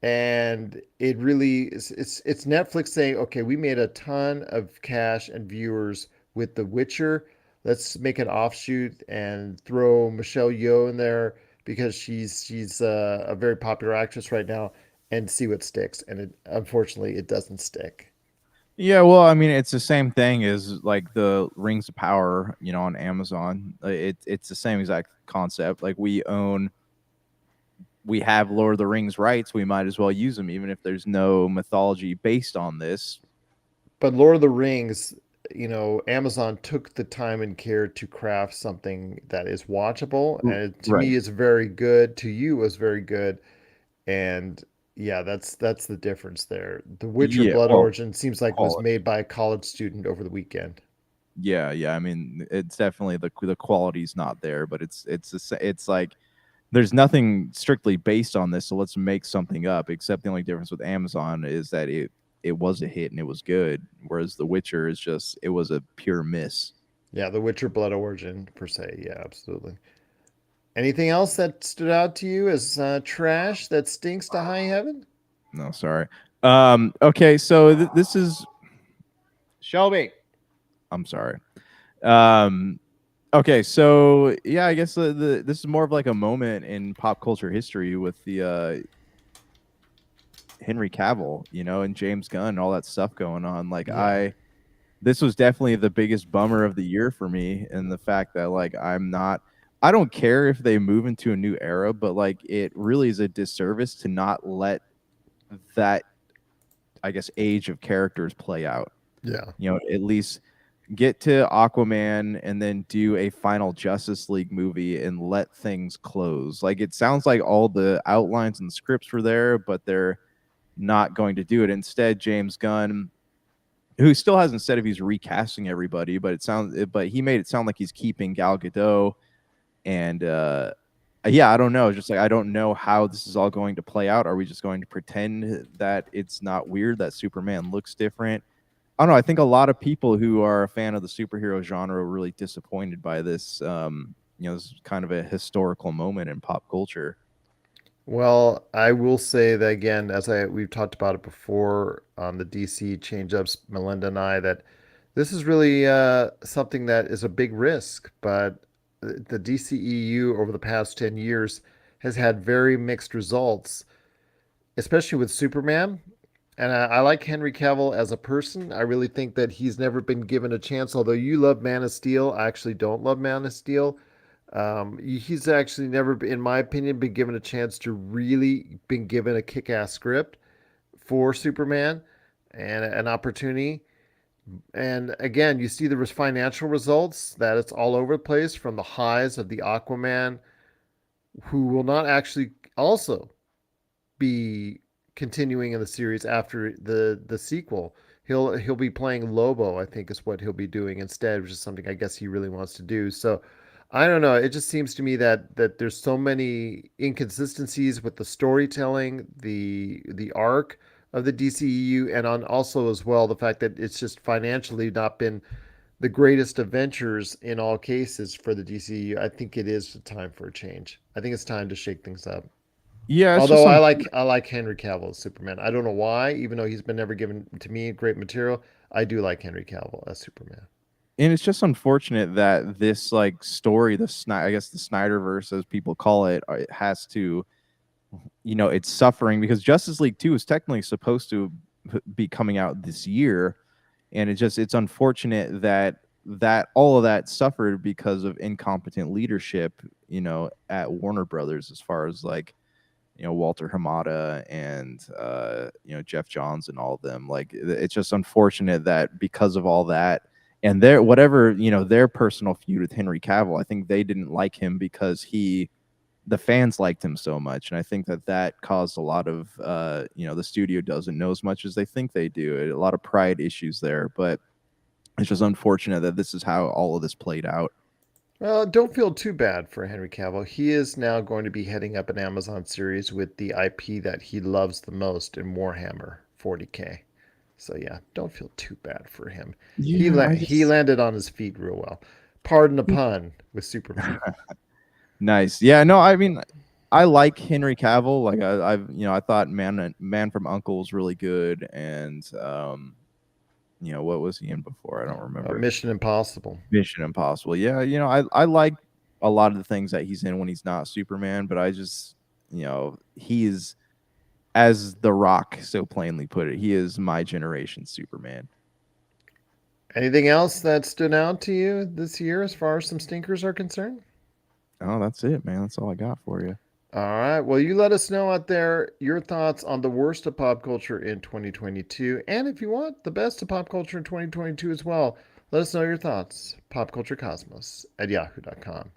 and it really is it's Netflix saying, okay, we made a ton of cash and viewers with The Witcher. Let's make an offshoot and throw Michelle Yeoh in there because she's a very popular actress right now and see what sticks. And unfortunately, it doesn't stick. Yeah, well, I mean, it's the same thing as like the Rings of Power, on Amazon. It's the same exact concept. Like we have Lord of the Rings rights, we might as well use them, even if there's no mythology based on this. But Lord of the Rings, Amazon took the time and care to craft something that is watchable, and to Right. me is very good. To you was very good, and yeah, that's the difference there. The Witcher Yeah. Blood Well, Origin seems like was quality. made by a college student over the weekend. Yeah, yeah. I mean, it's definitely the quality's not there, but it's like there's nothing strictly based on this, so let's make something up. Except the only difference with Amazon is that it was a hit and it was good, whereas The Witcher is just it was a pure miss. Yeah, The Witcher Blood Origin per se. Yeah, absolutely. Anything else that stood out to you as trash that stinks to high heaven? No, sorry. Okay, so this is Shelby. I'm sorry. Um, okay, so yeah, I guess this is more of like a moment in pop culture history with the Henry Cavill, and James Gunn, and all that stuff going on. Like Yeah. this was definitely the biggest bummer of the year for me, and the fact that like I don't care if they move into a new era, but like it really is a disservice to not let that, I guess, age of characters play out. Yeah. At least get to Aquaman and then do a final Justice League movie and let things close. Like it sounds like all the outlines and scripts were there, but they're not going to do it. Instead, James Gunn, who still hasn't said if he's recasting everybody, but he made it sound like he's keeping Gal Gadot. And yeah, I don't know. Just like I don't know how this is all going to play out. Are we just going to pretend that it's not weird that Superman looks different? I don't know. I think a lot of people who are a fan of the superhero genre were really disappointed by this. This is kind of a historical moment in pop culture. Well, I will say that again, as we've talked about it before on the DC change ups, Melinda and I, that This is really something that is a big risk, but the DCEU over the past 10 years has had very mixed results, especially with Superman. And I like Henry Cavill as a person. I really think that he's never been given a chance. Although you love Man of Steel, I actually don't love Man of Steel. He's actually never, in my opinion, been given a chance to really been given a kick-ass script for Superman and an opportunity. And again, you see the financial results that it's all over the place from the highs of the Aquaman, who will not actually also be continuing in the series after the sequel. He'll be playing Lobo, I think is what he'll be doing instead, which is something I guess he really wants to do. So I don't know. It just seems to me that there's so many inconsistencies with the storytelling, the arc of the DCEU, and on also as well the fact that it's just financially not been the greatest adventures in all cases for the DCEU. I think it is time for a change. I think it's time to shake things up. Yeah, it's Although just I like Henry Cavill as Superman. I don't know why, even though he's been never given to me great material. I do like Henry Cavill as Superman. and it's just unfortunate that this like story, I guess the Snyderverse, as people call it, it has to, it's suffering because Justice League 2 is technically supposed to be coming out this year, and it's unfortunate that all of that suffered because of incompetent leadership, at Warner Brothers, as far as like, Walter Hamada and Jeff Johns and all of them. Like it's just unfortunate that because of all that and their whatever, their personal feud with Henry Cavill, I think they didn't like him because the fans liked him so much, and I think that caused a lot of the studio doesn't know as much as they think they do. A lot of pride issues there, but it's just unfortunate that this is how all of this played out. Well, don't feel too bad for Henry Cavill. He is now going to be heading up an Amazon series with the IP that he loves the most in Warhammer 40K. So yeah, don't feel too bad for him. Yeah, I He just landed on his feet real well. Pardon the pun with Superman. nice. Yeah, no, I mean, I like Henry Cavill. Like I thought Man from Uncle was really good, and what was he in before? I don't remember. Mission Impossible. Mission Impossible. Yeah, I like a lot of the things that he's in when he's not Superman, but I just, he's, as The Rock so plainly put it, he is my generation Superman. Anything else that stood out to you this year as far as some stinkers are concerned? Oh, that's it, man. That's all I got for you. All right. Well, you let us know out there your thoughts on the worst of pop culture in 2022. And if you want the best of pop culture in 2022 as well, let us know your thoughts. Popculturecosmos at yahoo.com.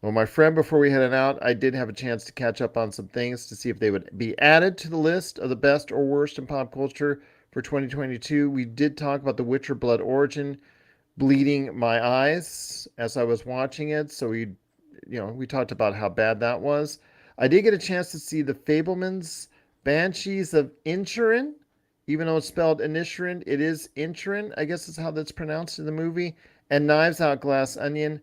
Well, my friend, before we headed out, I did have a chance to catch up on some things to see if they would be added to the list of the best or worst in pop culture for 2022. We did talk about The Witcher Blood Origin bleeding my eyes as I was watching it. So we talked about how bad that was. I did get a chance to see the Fablemans Banshees of Inisherin, even though it's spelled Inisherin, it is Inisherin, I guess is how that's pronounced in the movie. And Knives Out Glass Onion.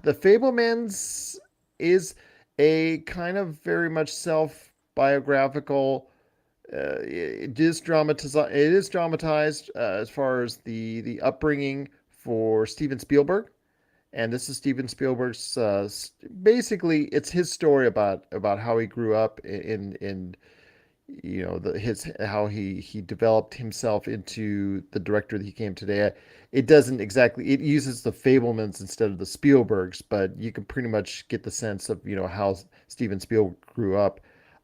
The Fablemans is a kind of very much self-biographical. It is dramatized. It is dramatized as far as the upbringing for Steven Spielberg, and this is Steven Spielberg's. Basically, it's his story about how he grew up in his how he developed himself into the director that he came today. It doesn't exactly. It uses the Fablemans instead of the Spielbergs, but you can pretty much get the sense of how Steven Spielberg grew up.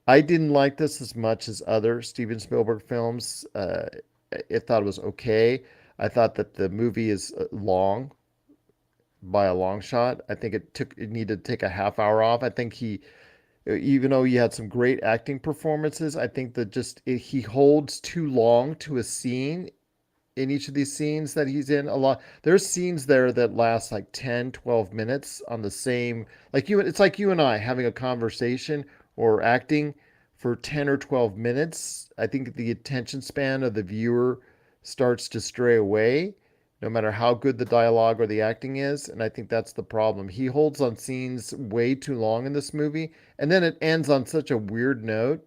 I didn't like this as much as other Steven Spielberg films. I thought it was okay. I thought that the movie is long by a long shot. I think it needed to take a half hour off. I think even though he had some great acting performances, I think that he holds too long to a scene in each of these scenes that he's in. A lot there's scenes there that last like 10, 12 minutes on the same, it's like you and I having a conversation or acting for 10 or 12 minutes. I think the attention span of the viewer starts to stray away no matter how good the dialogue or the acting is. And I think that's the problem. He holds on scenes way too long in this movie. And then it ends on such a weird note.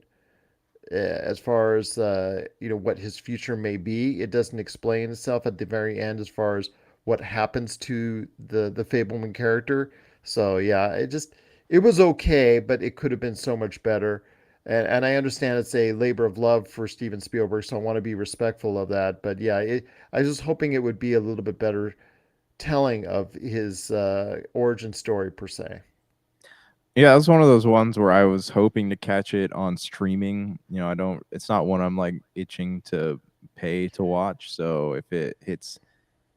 as far as what his future may be. It doesn't explain itself at the very end as far as what happens to the Fableman character. So yeah, it was okay, but it could have been so much better. And I understand it's a labor of love for Steven Spielberg, so I want to be respectful of that. But yeah, I was just hoping it would be a little bit better telling of his origin story per se. Yeah, it was one of those ones where I was hoping to catch it on streaming. I don't. It's not one I'm like itching to pay to watch. So if it hits,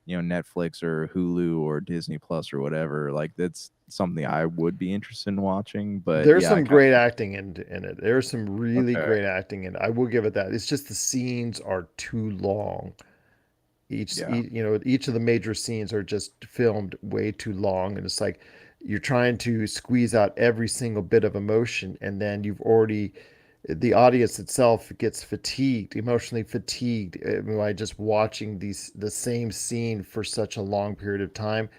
Netflix or Hulu or Disney Plus or whatever, like that's something I would be interested in watching. But There's yeah, I some kind great acting in it. There's some of really okay. great acting in it. I will give it that. It's just the scenes are too long. Yeah, Each of the major scenes are just filmed way too long, and it's like you're trying to squeeze out every single bit of emotion, and then the audience itself gets fatigued, emotionally fatigued, by just watching the same scene for such a long period of time.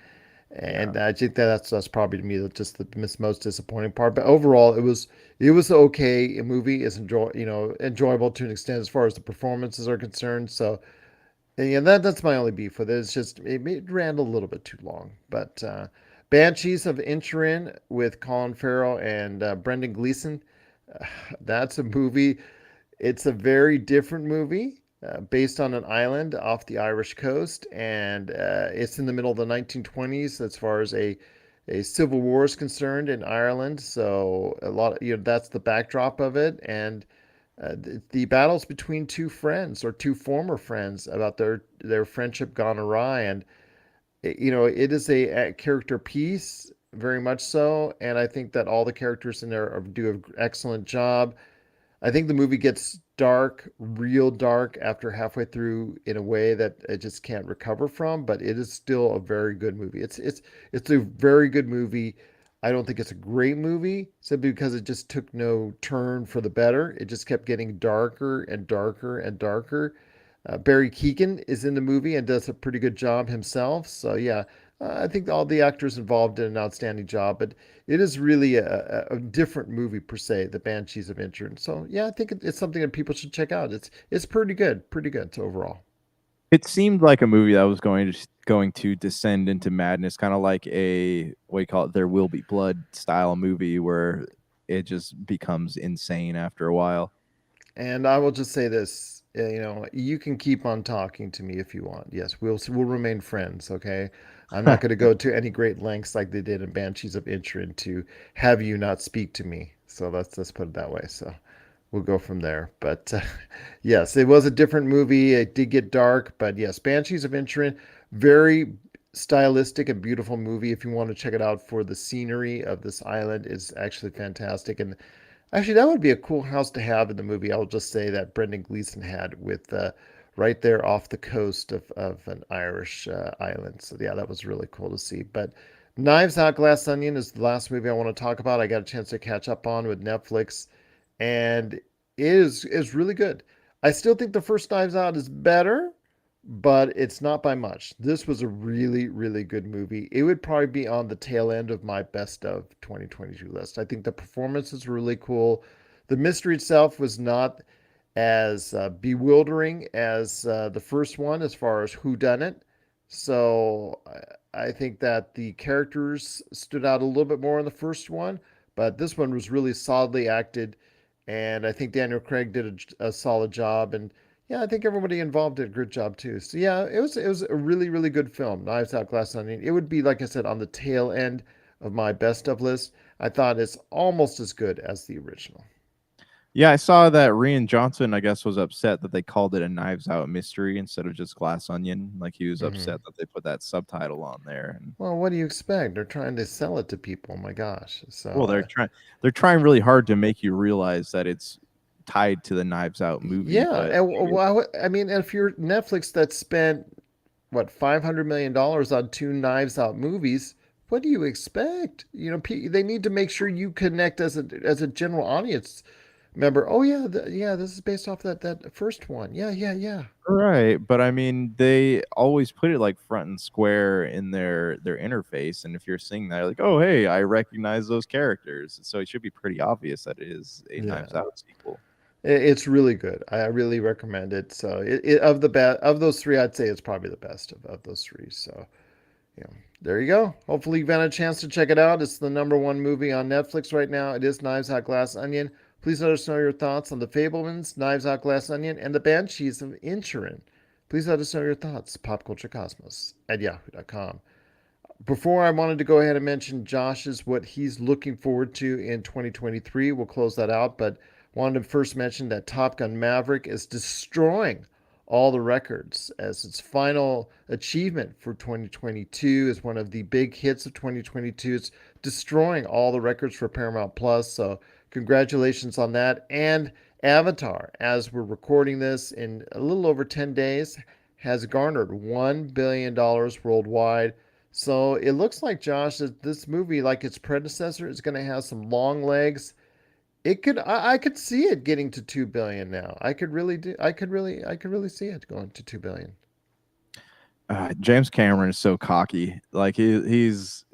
yeah. And I think that's probably to me just the most disappointing part. But overall, it was okay. A movie is enjoyable to an extent as far as the performances are concerned. So and yeah, that's my only beef with it. It's just it ran a little bit too long. But Banshees of Inisherin with Colin Farrell and Brendan Gleeson, that's a movie. It's a very different movie based on an island off the Irish coast, and it's in the middle of the 1920s as far as a civil war is concerned in Ireland. So a lot of, that's the backdrop of it, and the battles between two friends or two former friends about their friendship gone awry, and it is a character piece very much so, and I think that all the characters in there do an excellent job. I think the movie gets dark, real dark, after halfway through in a way that it just can't recover from. But it is still a very good movie. It's a very good movie. I don't think it's a great movie simply because it just took no turn for the better. It just kept getting darker and darker and darker. Barry Keoghan is in the movie and does a pretty good job himself. So yeah, I think all the actors involved did an outstanding job. But it is really a different movie per se, The Banshees of Inisherin. So yeah, I think it's something that people should check out. It's pretty good overall. It seemed like a movie that was going to descend into madness, kind of like a what do you call it? There Will Be Blood style movie where it just becomes insane after a while. And I will just say this, you can keep on talking to me if you want. Yes, we'll remain friends, okay? I'm not going to go to any great lengths like they did in Banshees of Inisherin to have you not speak to me. So let's put it that way. So we'll go from there. But yes, it was a different movie. It did get dark, but yes, Banshees of Inisherin, very stylistic and beautiful movie. If you want to check it out for the scenery of this island, is actually fantastic. And actually, that would be a cool house to have in the movie. I'll just say that Brendan Gleeson had with right there off the coast of an Irish island. So yeah, that was really cool to see. But Knives Out Glass Onion is the last movie I want to talk about. I got a chance to catch up on with Netflix, and it is really good. I still think the first Knives Out is better, but it's not by much. This was a really, really good movie. It would probably be on the tail end of my best of 2022 list. I think the performances were really cool. The mystery itself was not as bewildering as the first one as far as who done it. So I think that the characters stood out a little bit more in the first one, but this one was really solidly acted, and I think Daniel Craig did a solid job, and yeah, I think everybody involved did a good job too. So yeah, it was a really really good film. Knives Out Glass Onion. It would be, like I said, on the tail end of my best of list. I thought it's almost as good as the original. Yeah, I saw that Rian Johnson, I guess, was upset that they called it a Knives Out mystery instead of just Glass Onion. Like he was Hmm. upset that they put that subtitle on there. And Well, what do you expect? They're trying to sell it to people. Oh my gosh. So well, they're trying really hard to make you realize that it's tied to the Knives Out movie. yeah, But and I mean, if you're Netflix that spent what $500 million on two Knives Out movies, what do you expect? They need to make sure you connect as a general audience member. Oh yeah, yeah, this is based off that first one. Yeah, yeah, yeah. right, but I mean, they always put it like front and square in their interface, and if you're seeing that, you're like, oh hey, I recognize those characters, so it should be pretty obvious that it is a Yeah. Knives Out sequel. It's really good. I really recommend it. So of the best of those three, I'd say it's probably the best of those three. So yeah, there you go. Hopefully you've had a chance to check it out. It's the number one movie on Netflix right now. It is Knives Out Glass Onion. Please let us know your thoughts on The Fablemans, Knives Out Glass Onion, and The Banshees of Inisherin. Please let us know your thoughts. Popculturecosmos at yahoo.com. Before I wanted to go ahead and mention Josh's what he's looking forward to in 2023. We'll close that out, but wanted to first mention that Top Gun Maverick is destroying all the records as its final achievement for 2022 is one of the big hits of 2022. It's destroying all the records for Paramount Plus. So congratulations on that. And Avatar, as we're recording this in a little over 10 days, has garnered $1 billion worldwide. So it looks like, Josh, that this movie, like its predecessor, is going to have some long legs. It could, I could see it getting to 2 billion now. I could really do, I could really see it going to 2 billion. James Cameron is so cocky. Like he is.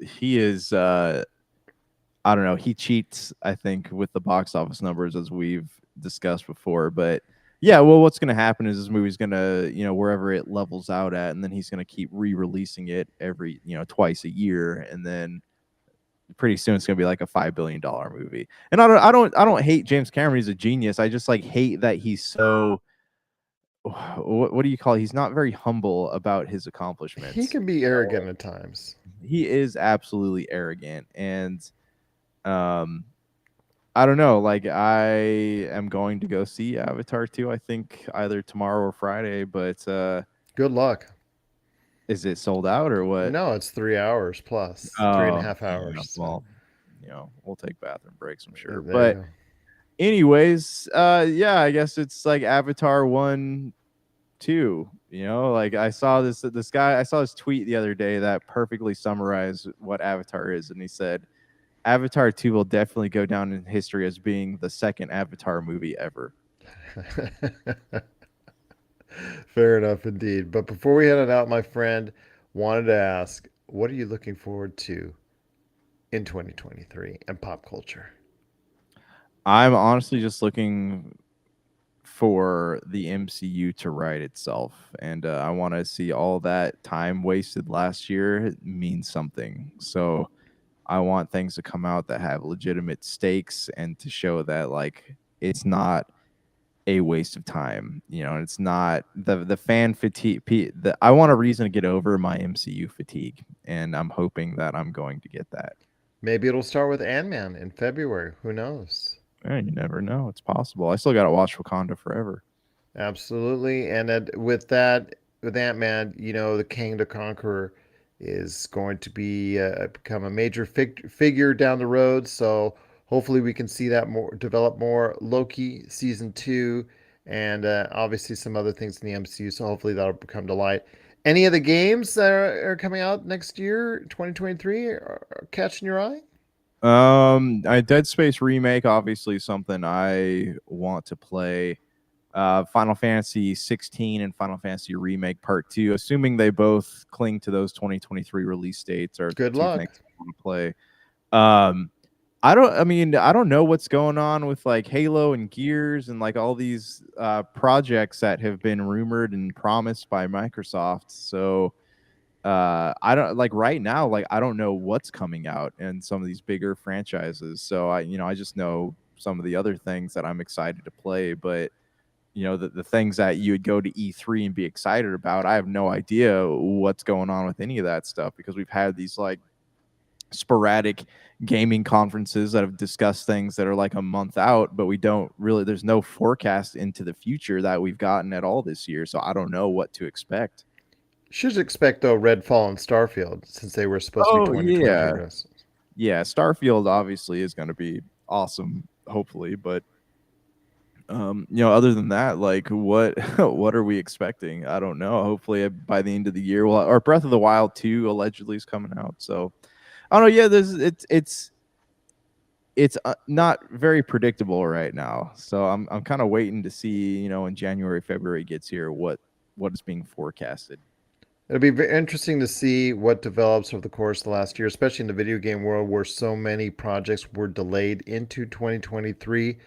I don't know. He cheats, I think, with the box office numbers as we've discussed before. But yeah, well, what's going to happen is this movie's going to, wherever it levels out at, and then he's going to keep re-releasing it every, twice a year, and then pretty soon it's going to be like a $5 billion movie. And I don't hate James Cameron. He's a genius. I just like hate that he's so. What do you call it? He's not very humble about his He accomplishments. can be arrogant at times. He is absolutely arrogant, and um I don't know. Like, I am going to go see Avatar 2, I think either tomorrow or Friday, but Good luck. is it sold out or what? No, it's 3 hours plus, three and a Oh, half yeah. hours. So Well, we'll take bathroom breaks, I'm sure. there you But go. anyways, yeah, I guess it's like Avatar 1, 2. Like I saw this tweet the other day that perfectly summarized what Avatar is, and he said Avatar 2 will definitely go down in history as being the second Avatar movie ever. Fair enough indeed. But before we head it out, my friend, wanted to ask, what are you looking forward to in 2023 and pop culture? I'm honestly just looking for the MCU to write itself, and I want to see all that time wasted last year mean something. So I want things to come out that have legitimate stakes and to show that like it's not a waste of time. It's not the fan fatigue. I want a reason to get over my MCU fatigue, and I'm hoping that I'm going to get that. Maybe it'll start with Ant-Man in February. Who knows? You never know. It's possible. I still got to watch Wakanda Forever. Absolutely. And with Ant-Man, the King the Conqueror is going to become a major figure down the road. So hopefully we can see that more develop more. Loki season two, and obviously some other things in the MCU. So hopefully that'll come to light. Any of the games that are coming out next year, 2023, are catching your eye? I Dead Space remake, obviously something I want to play. Final Fantasy 16 and Final Fantasy Remake Part 2, assuming they both cling to those 2023 release dates, are Good two luck. things I want to play. Um, I don't know what's going on with like Halo and Gears and like all these projects that have been rumored and promised by Microsoft. So I don't like right now, like I don't know what's coming out in some of these bigger franchises. So I just know some of the other things that I'm excited to play, but the things that you would go to E3 and be excited about, I have no idea what's going on with any of that stuff because we've had these like sporadic gaming conferences that have discussed things that are like a month out, but we don't really, there's no forecast into the future that we've gotten at all this year. So I don't know what to expect. Should expect though Redfall and Starfield since they were supposed to be Oh 2023 yeah. releases. Yeah, Starfield obviously is going to be awesome, hopefully, but other than that, like what what are we expecting? I don't know. Hopefully by the end of the year, well, or Breath of the Wild 2 allegedly is coming out. So I don't know. Yeah, this it's not very predictable right now. So I'm kind of waiting to see, when January, February gets here, what is being forecasted. It'll be interesting to see what develops over the course of the last year, especially in the video game world where so many projects were delayed into 2023.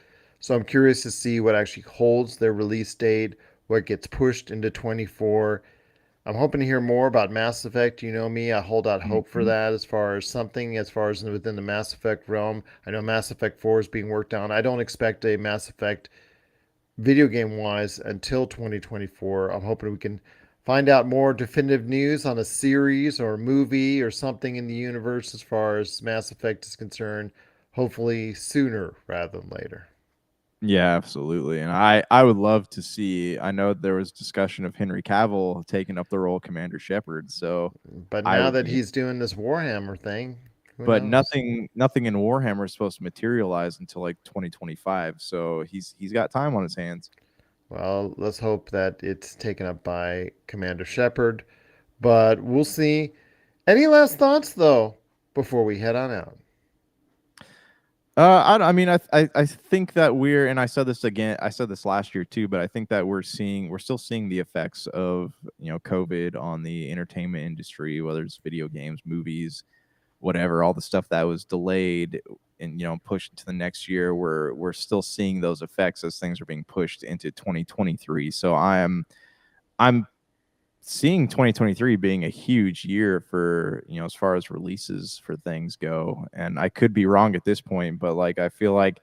So I'm curious to see what actually holds their release date, what gets pushed into 24. I'm hoping to hear more about Mass Effect. You know me, I hold out hope for Mhm. that as far as something, as far as within the Mass Effect realm. I know Mass Effect 4 is being worked on. I don't expect a Mass Effect video game wise until 2024. I'm hoping we can find out more definitive news on a series or a movie or something in the universe as far as Mass Effect is concerned, hopefully sooner rather than later. Yeah, absolutely. And I would love to see. I know there was discussion of Henry Cavill taking up the role of Commander Shepard, so But I now would that be. he's doing this Warhammer thing, who But knows? nothing in Warhammer is supposed to materialize until like 2025. So he's got time on his hands. Well, let's hope that it's taken up by Commander Shepard, but we'll see. Any last thoughts, though, before we head on out? I mean, I think that we're, and I said this again, I said this last year too, but I think that we're still seeing the effects of, COVID on the entertainment industry, whether it's video games, movies, whatever, all the stuff that was delayed and, pushed into the next year. We're still seeing those effects as things are being pushed into 2023. So I'm seeing 2023 being a huge year for, as far as releases for things go. And I could be wrong at this point, but like I feel like,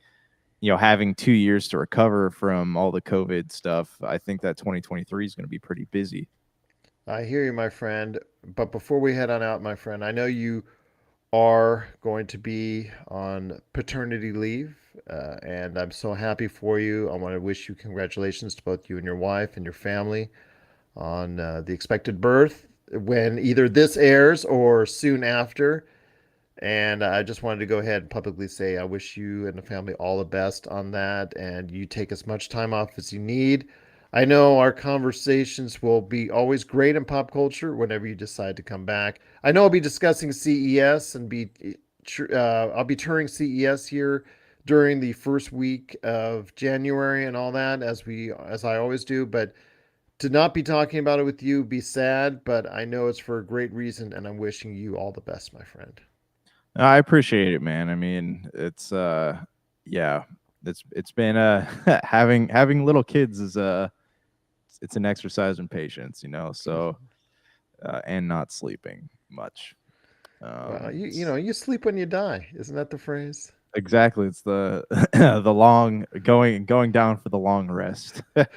having 2 years to recover from all the COVID stuff, I think that 2023 is going to be pretty busy. I hear you, my friend. But before we head on out, my friend, I know you are going to be on paternity leave, and I'm so happy for you. I want to wish you congratulations to both you and your wife and your family on the expected birth when either this airs or soon after. And I just wanted to go ahead and publicly say I wish you and the family all the best on that, and you take as much time off as you need. I know our conversations will be always great in pop culture whenever you decide to come back. I know I'll be discussing CES and I'll be touring CES here during the first week of January and all that as I always do, but to not be talking about it with you be sad, but I know it's for a great reason and I'm wishing you all the best, my friend. I appreciate it, man. I mean, yeah, it's been having little kids is it's an exercise in patience, so and not sleeping much. Well, you sleep when you die. Isn't that the phrase? Exactly. It's the the long going down for the long rest. And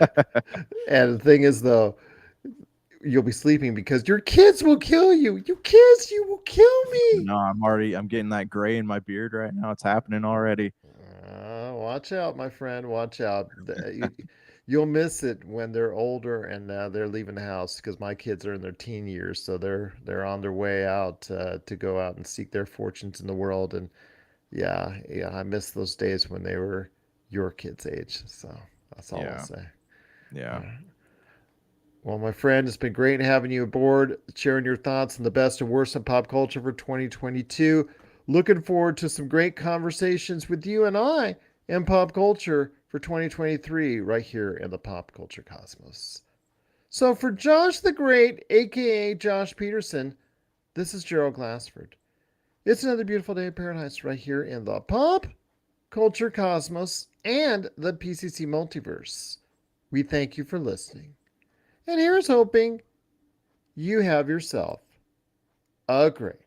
the thing is, though, you'll be sleeping because your kids will kill you. You kids, you will kill me. No, I'm getting that gray in my beard right now. It's happening already. Watch out, my friend. Watch out. You'll miss it when they're older and they're leaving the house because my kids are in their teen years, so they're on their way out to go out and seek their fortunes in the world. And yeah, yeah, I miss those days when they were your kids' age. So that's all I'll Yeah. say. All Yeah. right. Well, my friend, it's been great having you aboard, sharing your thoughts on the best and worst of pop culture for 2022. Looking forward to some great conversations with you and I in pop culture for 2023 right here in the Pop Culture Cosmos. So, for Josh the Great, aka Josh Pederson, this is Gerald Glassford. It's another beautiful day of paradise right here in the Pop Culture Cosmos and the PCC Multiverse. We thank you for listening. And here's hoping you have yourself a great